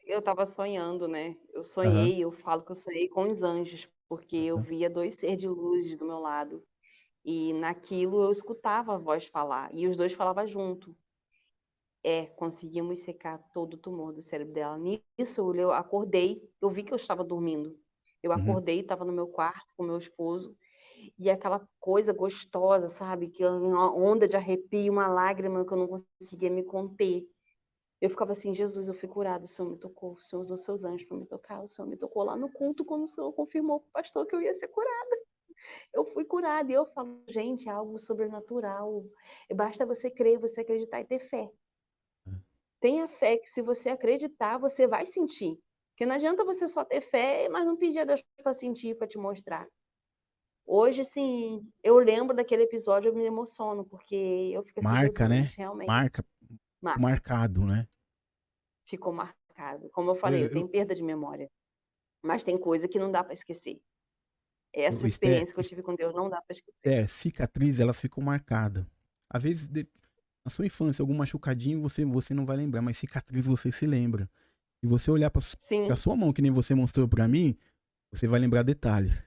Eu estava sonhando, né? Aham, Eu falo que eu sonhei com os anjos, porque eu aham, via dois seres de luz do meu lado. E naquilo eu escutava a voz falar, e os dois falavam junto. Conseguimos secar todo o tumor do cérebro dela. Nisso eu acordei, eu vi que eu estava dormindo. Eu uhum. acordei, estava no meu quarto com meu esposo, e aquela coisa gostosa, sabe? Que uma onda de arrepio, uma lágrima que eu não conseguia me conter. Eu ficava assim, Jesus, eu fui curada, o Senhor me tocou, o Senhor usou seus anjos para me tocar, o Senhor me tocou lá no culto quando o Senhor confirmou para o pastor que eu ia ser curada. Eu fui curada. E eu falo, gente, é algo sobrenatural. Basta você crer, você acreditar e ter fé. Tenha fé que se você acreditar, você vai sentir. Porque não adianta você só ter fé, mas não pedir a Deus para sentir, para te mostrar. Hoje, sim, eu lembro daquele episódio, eu me emociono, porque eu fico assim, Marca, né? Jesus, realmente, Marca, marca, marcado, né? ficou marcado. Como eu Eu, falei, eu tenho eu, perda de memória, mas tem coisa que não dá para esquecer. Essa Esther, experiência que eu tive com Deus não dá para esquecer. Esther, cicatriz, elas ficam marcadas. Às vezes, na sua infância, algum machucadinho você não vai lembrar, mas cicatriz você se lembra. E você olhar pra Sim, sua mão, que nem você mostrou pra mim, você vai lembrar detalhes.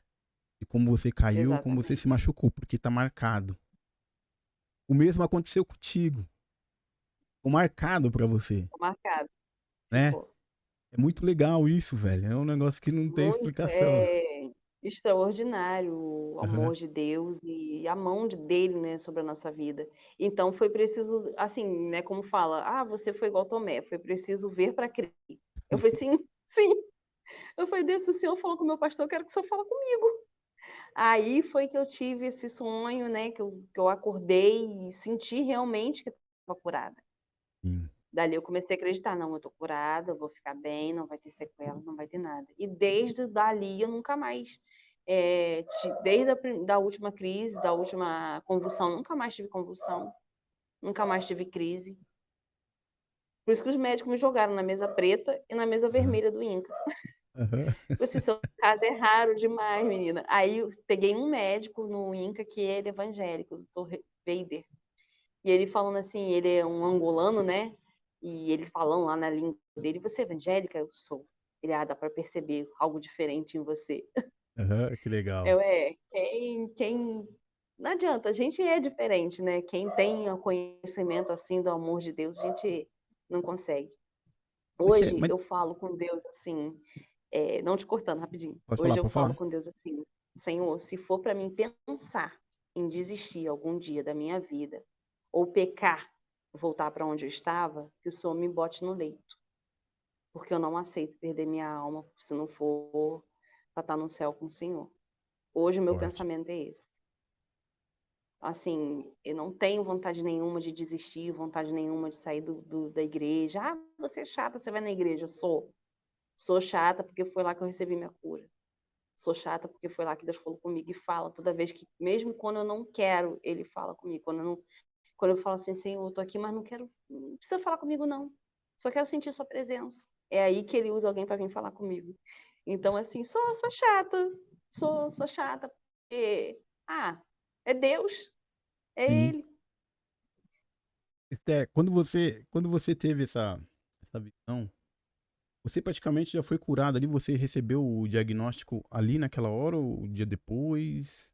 De como você caiu, como você se exatamente. machucou, porque tá marcado. O mesmo aconteceu contigo. Ficou marcado pra você, Ficou marcado, né? ficou. É muito legal isso, velho. É um negócio que não tem Muito, explicação. extraordinário o Aham. amor de Deus e a mão dele, né, sobre a nossa vida. Então foi preciso, assim, né, como fala, ah, você foi igual Tomé, foi preciso ver para crer. Eu falei, sim, sim. Eu falei, Deus, se o Senhor falou com o meu pastor, eu quero que o Senhor fale comigo. Aí foi que eu tive esse sonho, né, que eu acordei e senti realmente que estava curada. Sim. Dali eu comecei a acreditar, não, eu tô curada, eu vou ficar bem, não vai ter sequela, não vai ter nada. E desde dali eu nunca mais, desde da última crise, da última convulsão, nunca mais tive convulsão, nunca mais tive crise. Por isso que os médicos me jogaram na mesa preta e na mesa Aham. vermelha do INCA. Aham. Esse seu caso é raro demais, menina. Aí eu peguei um médico no INCA que ele é evangélico, o doutor Veider. E ele falando assim, ele é um angolano, né? E ele falando lá na língua dele, você é evangélica? Eu sou. Ele, dá para perceber algo diferente em você. Aham, que legal. Eu, quem... Não adianta, a gente é diferente, né? Quem tem o conhecimento, assim, do amor de Deus, a gente não consegue. Hoje Mas eu falo com Deus assim, não te cortando rapidinho. pode falar, Hoje eu pode falo falar? com Deus assim, Senhor, se for para mim pensar em desistir algum dia da minha vida, ou pecar, voltar para onde eu estava, que o Senhor me bote no leito. Porque eu não aceito perder minha alma se não for para estar no céu com o Senhor. Hoje o meu Forte. pensamento é esse. Assim, eu não tenho vontade nenhuma de desistir, vontade nenhuma de sair da igreja. Ah, você é chata, você vai na igreja. Eu sou. Sou chata porque foi lá que eu recebi minha cura. Sou chata porque foi lá que Deus falou comigo e fala toda vez que, mesmo quando eu não quero, Ele fala comigo. Quando eu falo assim, Senhor, eu tô aqui, mas não quero, não precisa falar comigo não. Só quero sentir Sua presença. É aí que Ele usa alguém para vir falar comigo. Então, assim, sou chata, sou chata porque, é Deus, é Sim. Ele. Esther, quando você teve essa visão, você praticamente já foi curado ali, você recebeu o diagnóstico ali naquela hora ou o dia depois?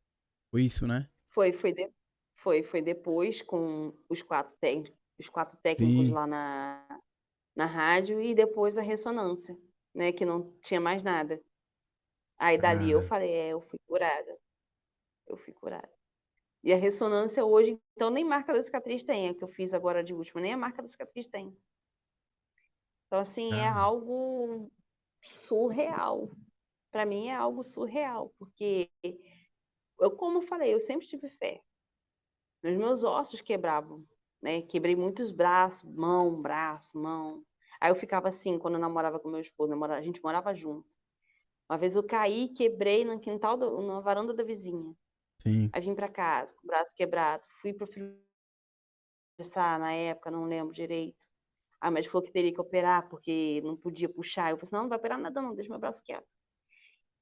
Foi isso, né? Foi, foi, de- foi depois com os quatro técnicos Sim. lá na rádio e depois a ressonância, né? Que não tinha mais nada. Aí dali eu Cara, falei, eu fui curada, eu fui curada. E a ressonância hoje, então nem marca da cicatriz tem, a que eu fiz agora de última, nem a marca da cicatriz tem. Então, assim, é cara. algo surreal. Para mim é algo surreal, porque como eu falei, eu sempre tive fé. Os meus ossos quebravam, né? Quebrei muitos braços, mão, braço, mão. Aí eu ficava assim, quando eu namorava com meu esposo, a gente morava junto. Uma vez eu caí, quebrei no quintal, na varanda da vizinha. Sim. Aí vim pra casa, com o braço quebrado. Fui pro na época, não lembro direito. A médica falou que teria que operar, porque não podia puxar. Eu falei assim, não, não vai operar nada não, deixa meu braço quieto.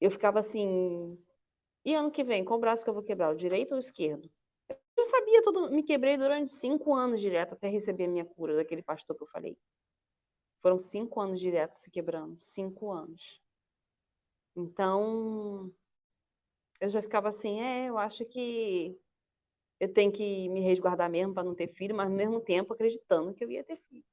Eu ficava assim, e ano que vem, qual braço que eu vou quebrar, o direito ou o esquerdo? Eu sabia tudo, me quebrei durante 5 anos direto até receber a minha cura daquele pastor que eu falei. Foram 5 anos direto se quebrando, 5 anos. Então, eu já ficava assim, eu acho que eu tenho que me resguardar mesmo para não ter filho, mas ao mesmo tempo acreditando que eu ia ter filho.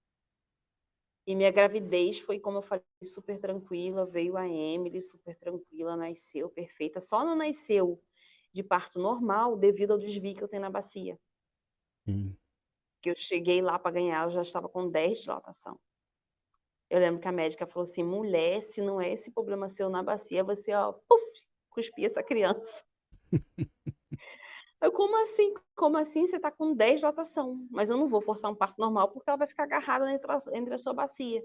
E minha gravidez foi, como eu falei, super tranquila, veio a Emily, super tranquila, nasceu perfeita. Só não nasceu de parto normal devido ao desvio que eu tenho na bacia. Sim. Que eu cheguei lá para ganhar, eu já estava com 10 de dilatação. Eu lembro que a médica falou assim: mulher, se não é esse problema seu na bacia, você, ó, puf, cuspir essa criança. Eu, como assim? Como assim? Você tá com 10 de dilatação, mas eu não vou forçar um parto normal porque ela vai ficar agarrada entre a sua bacia.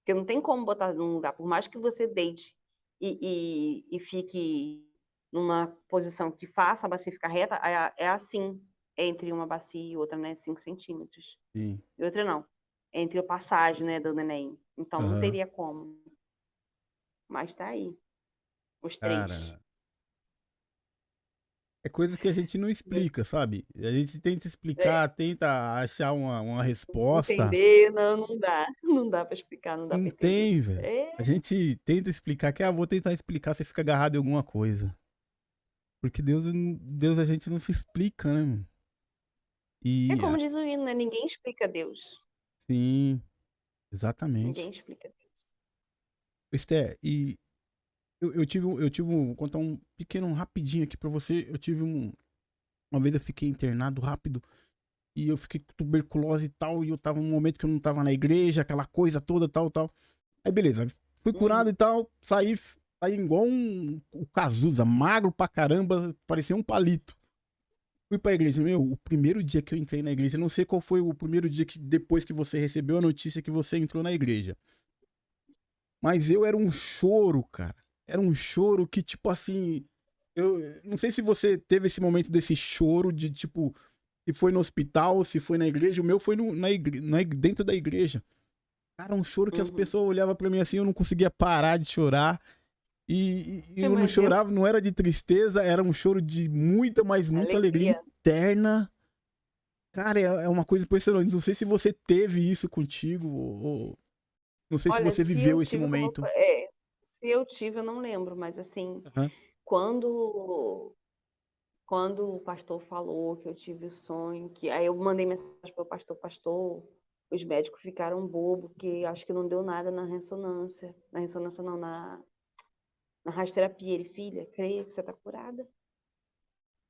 Porque não tem como botar num lugar, por mais que você deite e fique numa posição que faça a bacia ficar reta, é assim, entre uma bacia e outra, né? 5 centímetros. Sim. E outra não. Entre a passagem, né, do neném. Então não Aham. teria como. Mas tá aí, os 3. Cara, é coisa que a gente não explica, sabe? A gente tenta É, explicar, tenta achar uma resposta. entender, não, não dá. Não dá pra explicar, não dá Não pra entender. tem, velho. É, A gente tenta explicar que, vou tentar explicar, você fica agarrado em alguma coisa. Porque Deus a gente não se explica, né, mano? é E, como diz o hino, né? Ninguém explica Deus. sim, Ninguém exatamente. explica Deus. Esther, e vou contar um pequeno rapidinho aqui pra você. Uma vez eu fiquei internado rápido e eu fiquei com tuberculose e tal, e eu tava num momento que eu não tava na igreja, aquela coisa toda, tal, tal. Aí beleza, fui curado Uhum. e tal, saí igual o Cazuza, magro pra caramba, parecia um palito. Fui pra igreja, meu, o primeiro dia que eu entrei na igreja, não sei qual foi o primeiro dia que depois que você recebeu a notícia que você entrou na igreja. Mas eu era um choro, cara. Era um choro que, tipo assim. Eu não sei se você teve esse momento desse choro de, tipo, se foi no hospital, se foi na igreja. O meu foi dentro da igreja. Cara, um choro que as Uhum. pessoas olhavam pra mim assim, eu não conseguia parar de chorar. E eu não Imagina. chorava, não era de tristeza, era um choro de muita, mas muita alegria Alegria. interna. Cara, é uma coisa impressionante. Não sei se você teve isso contigo, ou não sei se Olha, você se eu viveu esse tive como. momento. Se eu tive, eu não lembro, mas assim, Aham. quando quando o pastor falou que eu tive o sonho, que aí eu mandei mensagem para o pastor, pastor, os médicos ficaram bobos, que acho que não deu nada na ressonância não, na radioterapia. Ele, filha, creia que você tá curada.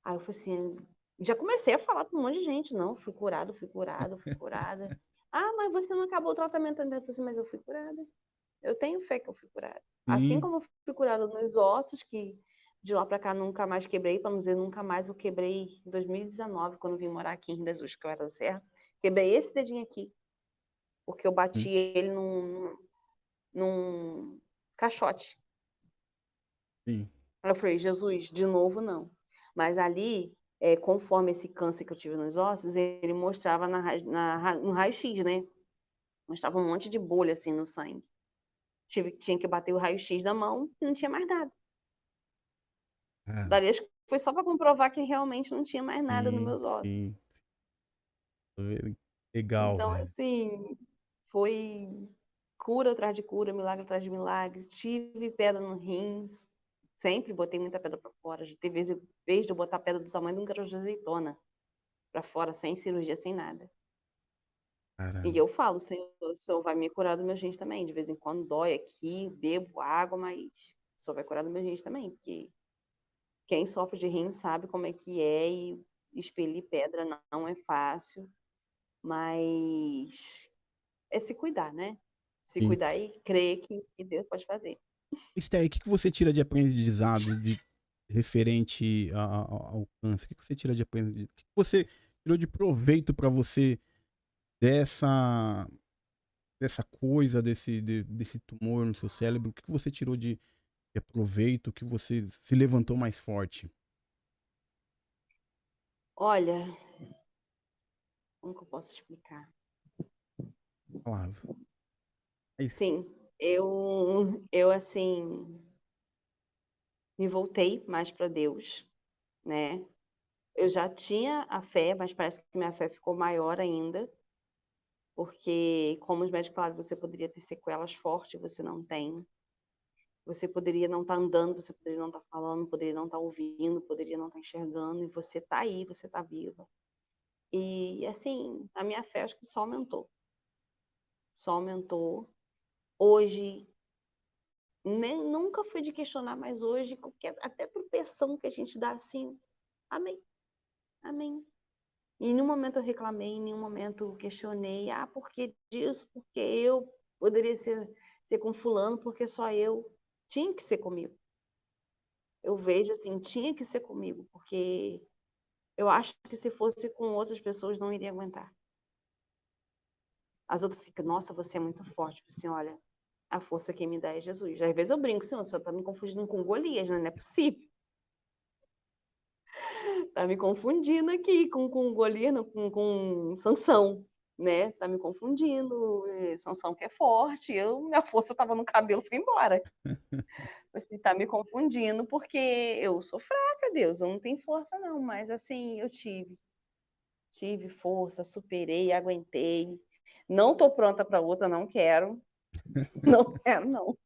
Aí eu falei assim, já comecei a falar para um monte de gente, não, fui curada, fui curada, fui curada. Ah, mas você não acabou o tratamento ainda. Eu falei assim, mas eu fui curada. Eu tenho fé que eu fui curada. Assim Sim. como eu fui curada nos ossos, que de lá pra cá nunca mais quebrei, para não dizer nunca mais, eu quebrei em 2019, quando eu vim morar aqui em Rio das Ostras, que eu era da Serra. Quebrei esse dedinho aqui, porque eu bati ele num caixote. Sim. Aí eu falei, Jesus, de novo não. Mas ali, conforme esse câncer que eu tive nos ossos, ele mostrava no raio-x, né? Mostrava um monte de bolha assim no sangue. Tinha que bater o raio-x da mão e não tinha mais nada. Cara, Dali acho que foi só para comprovar que realmente não tinha mais nada nos sim, meus ossos. sim. Tô vendo. Legal, Então, velho. assim, foi cura atrás de cura, milagre atrás de milagre. Tive pedra no rins, sempre botei muita pedra para fora. Já teve vez de eu botar pedra do tamanho de um caroço de azeitona para fora, sem cirurgia, sem nada. E Caramba. eu falo, o Senhor vai me curar do meu rins também. De vez em quando dói aqui, bebo água, mas o Senhor vai curar do meu rins também, porque quem sofre de rins sabe como é que é e expelir pedra não é fácil. Mas é se cuidar, né? Se Sim. cuidar e crer que Deus pode fazer. Esther, o que você tira de aprendizado referente ao câncer? O que você tira de aprendizado? O que você tirou de proveito para você dessa, dessa coisa, desse tumor no seu cérebro? O que você tirou de proveito, que você se levantou mais forte? Olha, como que eu posso explicar? Palavra. Aí, Sim, eu assim, me voltei mais para Deus, né? Eu já tinha a fé, mas parece que minha fé ficou maior ainda, porque, como os médicos falaram, você poderia ter sequelas fortes, você não tem. Você poderia não estar andando, você poderia não estar falando, poderia não estar ouvindo, poderia não estar enxergando, e você está aí, você está viva. E assim, a minha fé acho que só aumentou. Só aumentou. Hoje, nunca fui de questionar, mas hoje, qualquer, até tropeção que a gente dá assim, amém, amém. Em nenhum momento eu reclamei, em nenhum momento eu questionei, por que disso, porque eu. poderia ser com fulano, porque só eu. Tinha que ser comigo. Eu vejo assim, tinha que ser comigo, porque eu acho que se fosse com outras pessoas não iria aguentar. As outras ficam, nossa, você é muito forte. Assim, olha, a força que me dá é Jesus. Às vezes eu brinco, senhor, você tá me confundindo com Golias, né? Não é possível. Tá me confundindo aqui com Golias, não, com Sansão, né? Tá me confundindo. Sansão que é forte, minha força tava no cabelo, fui embora. Você tá me confundindo porque eu sou fraca, Deus, eu não tenho força não, mas assim, eu tive força, superei, aguentei. Não tô pronta para outra, não quero. Não quero, não.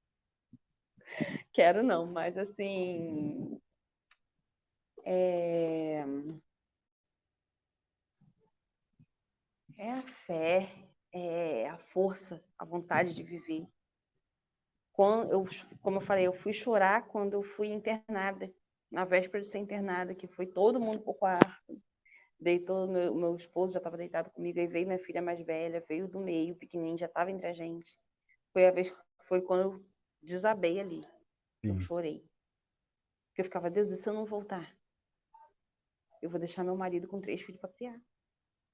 Quero não, mas assim, é, é a fé, é a força, a vontade de viver. Como eu falei, eu fui chorar quando eu fui internada, na véspera de ser internada, que foi todo mundo pro quarto. Deitou, meu esposo já estava deitado comigo, aí veio minha filha mais velha, veio do meio, pequenininho, já estava entre a gente. Foi quando eu desabei ali, eu Sim. chorei. Porque eu ficava, Deus, e se eu não voltar? Eu vou deixar meu marido com 3 filhos para criar.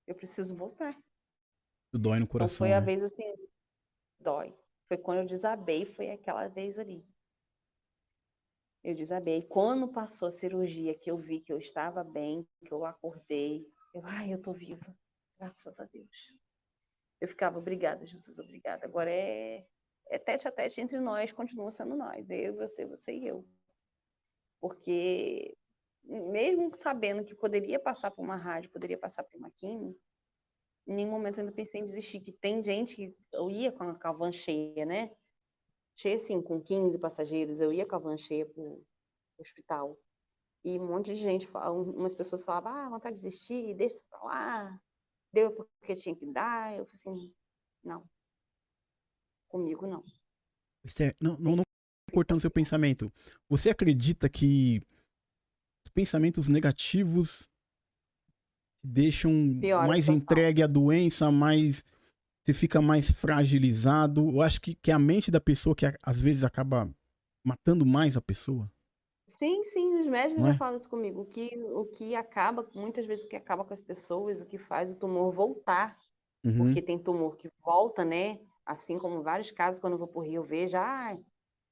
Eu preciso voltar. Isso dói no Então foi coração, a né? vez assim, dói. Foi quando eu desabei, foi aquela vez ali. Eu desabei. Quando passou a cirurgia, que eu vi que eu estava bem, que eu acordei, ai, eu tô viva. Graças a Deus. Eu ficava, obrigada, Jesus, obrigada. Agora é tete a tete entre nós, continua sendo nós. Eu, você e eu. Porque mesmo sabendo que poderia passar por uma rádio, poderia passar por uma química, em nenhum momento eu ainda pensei em desistir, que tem gente que eu ia com a van cheia, né? Cheia assim, com 15 passageiros, eu ia com a van cheia pro hospital. E um monte de gente, umas pessoas falavam, vontade de desistir, deixa isso pra lá, deu porque tinha que dar. Eu falei assim, não, comigo não. Esther, não cortando seu pensamento. Você acredita que os pensamentos negativos te deixam Piora a mais situação. entregue à doença, mais você fica mais fragilizado? Eu acho que é a mente da pessoa que às vezes acaba matando mais a pessoa, Sim, sim, os médicos não já é? falam isso comigo. O que acaba, muitas vezes, o que acaba com as pessoas, o que faz o tumor voltar, Uhum, porque tem tumor que volta, né? Assim como vários casos, quando eu vou pro Rio, eu vejo,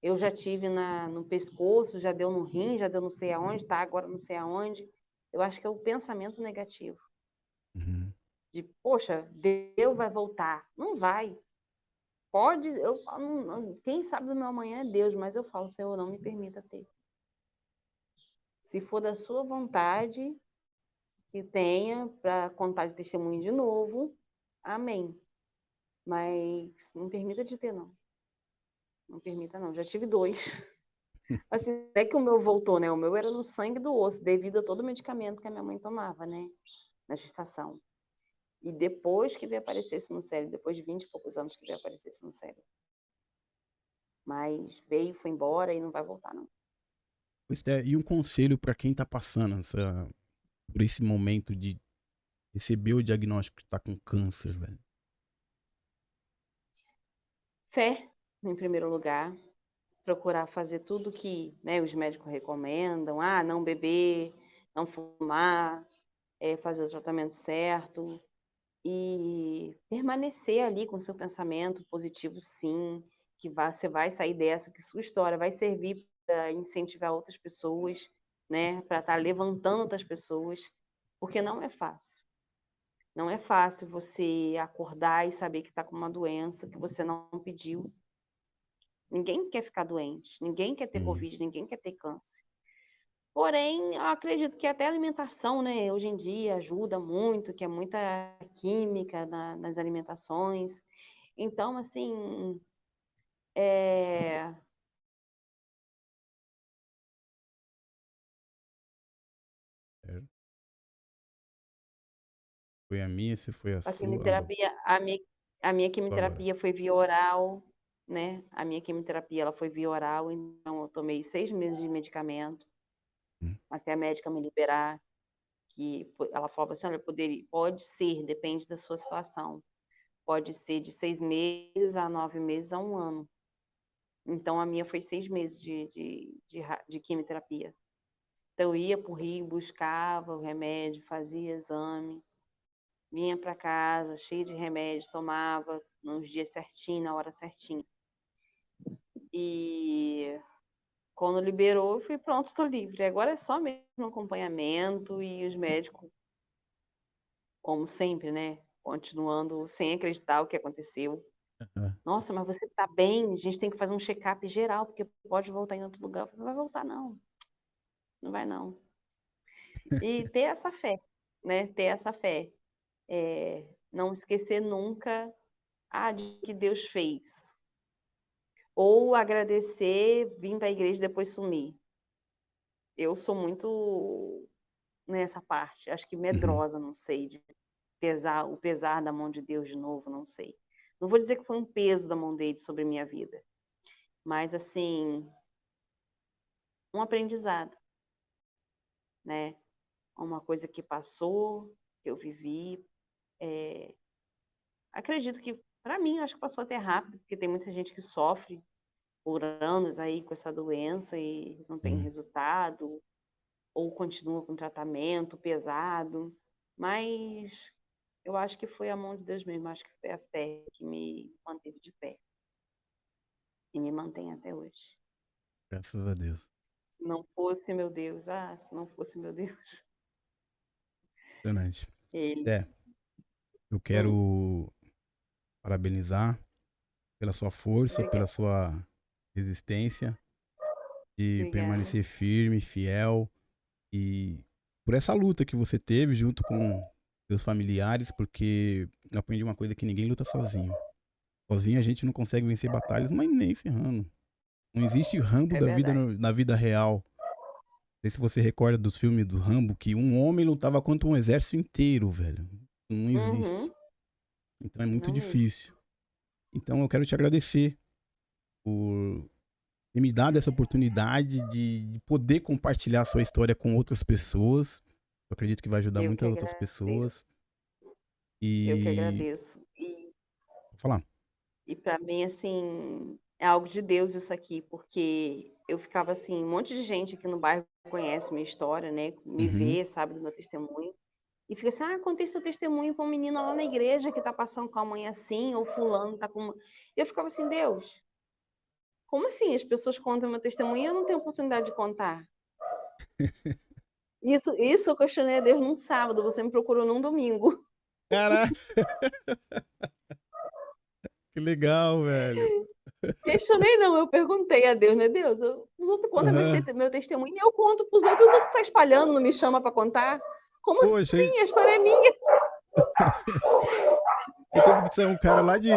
eu já tive no pescoço, já deu no rim, já deu não sei aonde, tá agora não sei aonde. Eu acho que é o pensamento negativo. uhum. De, poxa, Deus vai voltar. Não vai. Pode, quem sabe do meu amanhã é Deus, mas eu falo, Senhor, não me permita ter. Se for da sua vontade, que tenha para contar de testemunho de novo, amém. Mas não permita de ter, não. Não permita, não. Já tive 2. Assim, até que o meu voltou, né? O meu era no sangue do osso, devido a todo o medicamento que a minha mãe tomava, né? Na gestação. E depois que veio aparecer isso no cérebro, depois de 20 e poucos anos que veio aparecer isso no cérebro. Mas veio, foi embora e não vai voltar, não. Esther, e um conselho para quem tá passando por esse momento de receber o diagnóstico que tá com câncer, velho? Fé, em primeiro lugar. Procurar fazer tudo que, né, os médicos recomendam. Não beber, não fumar, fazer o tratamento certo. E permanecer ali com seu pensamento positivo, sim, que você vai sair dessa, que sua história vai servir para incentivar outras pessoas, né, para estar levantando outras pessoas, porque não é fácil. Não é fácil você acordar e saber que está com uma doença que você não pediu. Ninguém quer ficar doente, ninguém quer ter Sim. Covid, ninguém quer ter câncer. Porém, eu acredito que até a alimentação, né, hoje em dia ajuda muito, que é muita química nas alimentações. Então, assim, é... É, foi a minha, se foi a a sua. Bom, quimioterapia, a minha agora. quimioterapia foi via oral, né? A minha quimioterapia ela foi via oral, então eu tomei 6 meses de medicamento Hum. até a médica me liberar. Que ela falava assim, olha, pode ser, depende da sua situação. pode ser de 6 meses a 9 meses a 1 ano. Então, a minha foi 6 meses de quimioterapia. Então, eu ia para o Rio, buscava o remédio, fazia exame, vinha para casa, cheia de remédio, tomava nos dias certinho, na hora certinha. E quando liberou, eu fui pronto, estou livre. Agora é só mesmo acompanhamento e os médicos, como sempre, né? Continuando sem acreditar o que aconteceu. Aham. Nossa, mas você tá bem? A gente tem que fazer um check-up geral, porque pode voltar em outro lugar. Você não vai voltar, não. Não vai, não. E ter essa fé, né? Ter essa fé. Não esquecer nunca de que Deus fez. Ou agradecer, vir para a igreja e depois sumir. Eu sou muito nessa parte, acho que Uhum. medrosa, não sei, de o pesar da mão de Deus de novo, não sei. Não vou dizer que foi um peso da mão dele sobre a minha vida, mas assim, um aprendizado, né? Uma coisa que passou, que eu vivi. Acredito que, para mim, acho que passou até rápido, porque tem muita gente que sofre por anos aí com essa doença e não tem Sim. resultado, ou continua com tratamento pesado, mas eu acho que foi a mão de Deus mesmo, acho que foi a fé que me manteve de pé e me mantém até hoje. Graças a Deus. Se não fosse meu Deus, se não fosse meu Deus, Impressionante. ele. É, eu Hum, quero parabenizar pela sua força, pela obrigada, sua resistência de obrigada. permanecer firme, fiel e por essa luta que você teve junto com seus familiares, porque eu aprendi uma coisa que ninguém luta sozinho. Sozinho a gente não consegue vencer batalhas, mas nem ferrando. Não existe Rambo É da vida verdade. na vida real. Não sei se você recorda dos filmes do Rambo, que um homem lutava contra um exército inteiro, velho. Não existe. Uhum, Então é muito não mesmo. difícil. Então eu quero te agradecer por ter me dado essa oportunidade de poder compartilhar a sua história com outras pessoas. Eu acredito que vai ajudar Eu que muitas outras pessoas. agradeço. Eu que E. agradeço. Vou falar. E para mim, assim, é algo de Deus isso aqui, porque eu ficava assim, um monte de gente aqui no bairro conhece minha história, né? Me Uhum. vê, sabe do meu testemunho. E fica assim, contei seu testemunho pra um menino lá na igreja que tá passando com a mãe assim, ou fulano tá com. E eu ficava assim, Deus, como assim? As pessoas contam meu testemunho e eu não tenho oportunidade de contar. Isso eu questionei a Deus num sábado, você me procurou num domingo. Caraca, que legal, velho. Questionei não, eu perguntei a Deus, né? Deus, os outros contam Aham. meu testemunho e eu conto pros outros, os outros saem espalhando, não me chama pra contar. Como Poxa, assim? A história é minha. e teve que ser um cara lá de.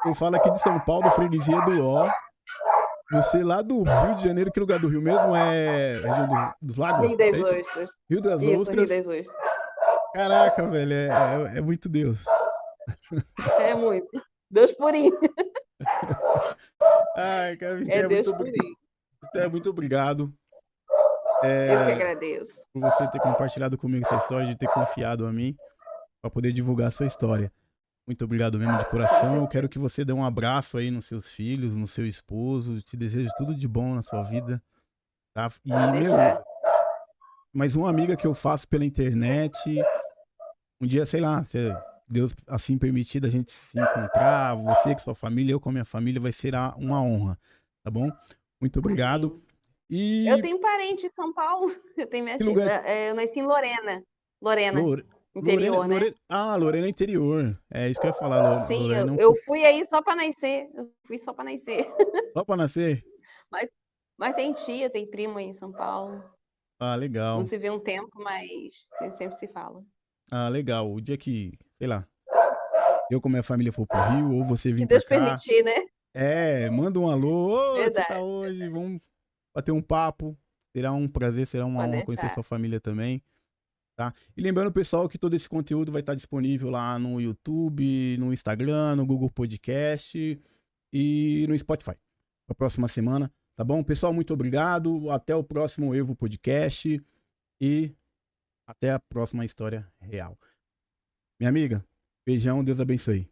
Eu falo aqui de São Paulo, freguesia do Ó. Você lá do Rio de Janeiro, que lugar do Rio mesmo? É região dos Rio lagos? das É isso? Ostras. Rio das Isso, Rio Ostras. das Ostras. Caraca, velho, é muito Deus. É muito. Deus purinho. Ai, cara, É Mister, Deus purinho. Muito obrigado Eu que é, agradeço. por você ter compartilhado comigo essa história, de ter confiado a mim para poder divulgar a sua história. Muito obrigado mesmo de Com coração. Eu quero certeza. que você dê um abraço aí nos seus filhos, no seu esposo. Te desejo tudo de bom na sua vida, tá? Pode E, meu, deixar. mais uma amiga que eu faço pela internet. Um dia, sei lá, se Deus assim permitir da gente se encontrar, você com sua família, eu com a minha família, vai ser uma honra, tá bom? Muito obrigado. Amém. Eu E tenho parente em São Paulo. Eu tenho minha que tia. lugar? Eu nasci em Lorena. Lorena, Lorena, interior, né? Lorena é interior. É isso que eu ia falar. Sim, Lorena é um eu pouco. fui aí só para nascer. Eu fui só para nascer. Só pra nascer? Mas, mas tem tia, tem primo aí em São Paulo. Ah, Não legal. se vê um tempo, mas sempre se fala. Ah, legal. O dia que, sei lá, eu com minha família for pro Rio, ou você Se vir pra Deus cá, permitir, né? manda um alô. Ô, você tá Verdade. hoje? Vamos bater um papo. Será um prazer, será uma Pode honra conhecer deixar. sua família também. Tá? E lembrando, pessoal, que todo esse conteúdo vai estar disponível lá no YouTube, no Instagram, no Google Podcast e no Spotify. Na próxima semana, tá bom? Pessoal, muito obrigado. Até o próximo Evo Podcast e até a próxima história real. Minha amiga, beijão, Deus abençoe.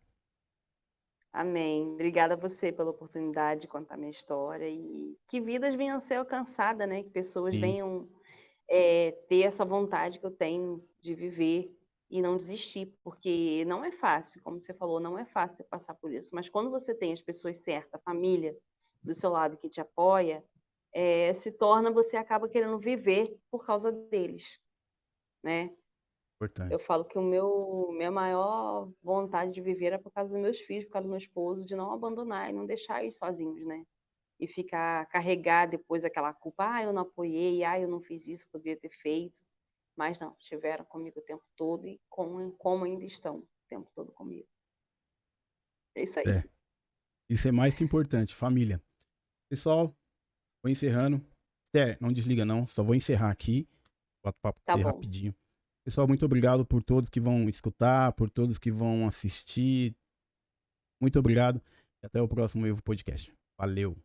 Amém. Obrigada a você pela oportunidade de contar minha história e que vidas venham a ser alcançadas, né? Que pessoas Sim, venham ter essa vontade que eu tenho de viver e não desistir, porque não é fácil, como você falou, não é fácil você passar por isso. Mas quando você tem as pessoas certas, a família do seu lado que te apoia, se torna, você acaba querendo viver por causa deles, né? Eu importante. falo que minha maior vontade de viver é por causa dos meus filhos, por causa do meu esposo, de não abandonar e não deixar eles sozinhos, né? E ficar carregar depois aquela culpa, eu não apoiei, eu não fiz isso, poderia ter feito. Mas não, estiveram comigo o tempo todo e como ainda estão o tempo todo comigo. É isso aí. É, isso é mais que importante, família. Pessoal, vou encerrando. Esther, não desliga não, só vou encerrar aqui. O bate-papo Tá ser bom. rapidinho. Pessoal, muito obrigado por todos que vão escutar, por todos que vão assistir. Muito obrigado e até o próximo Evo Podcast. Valeu!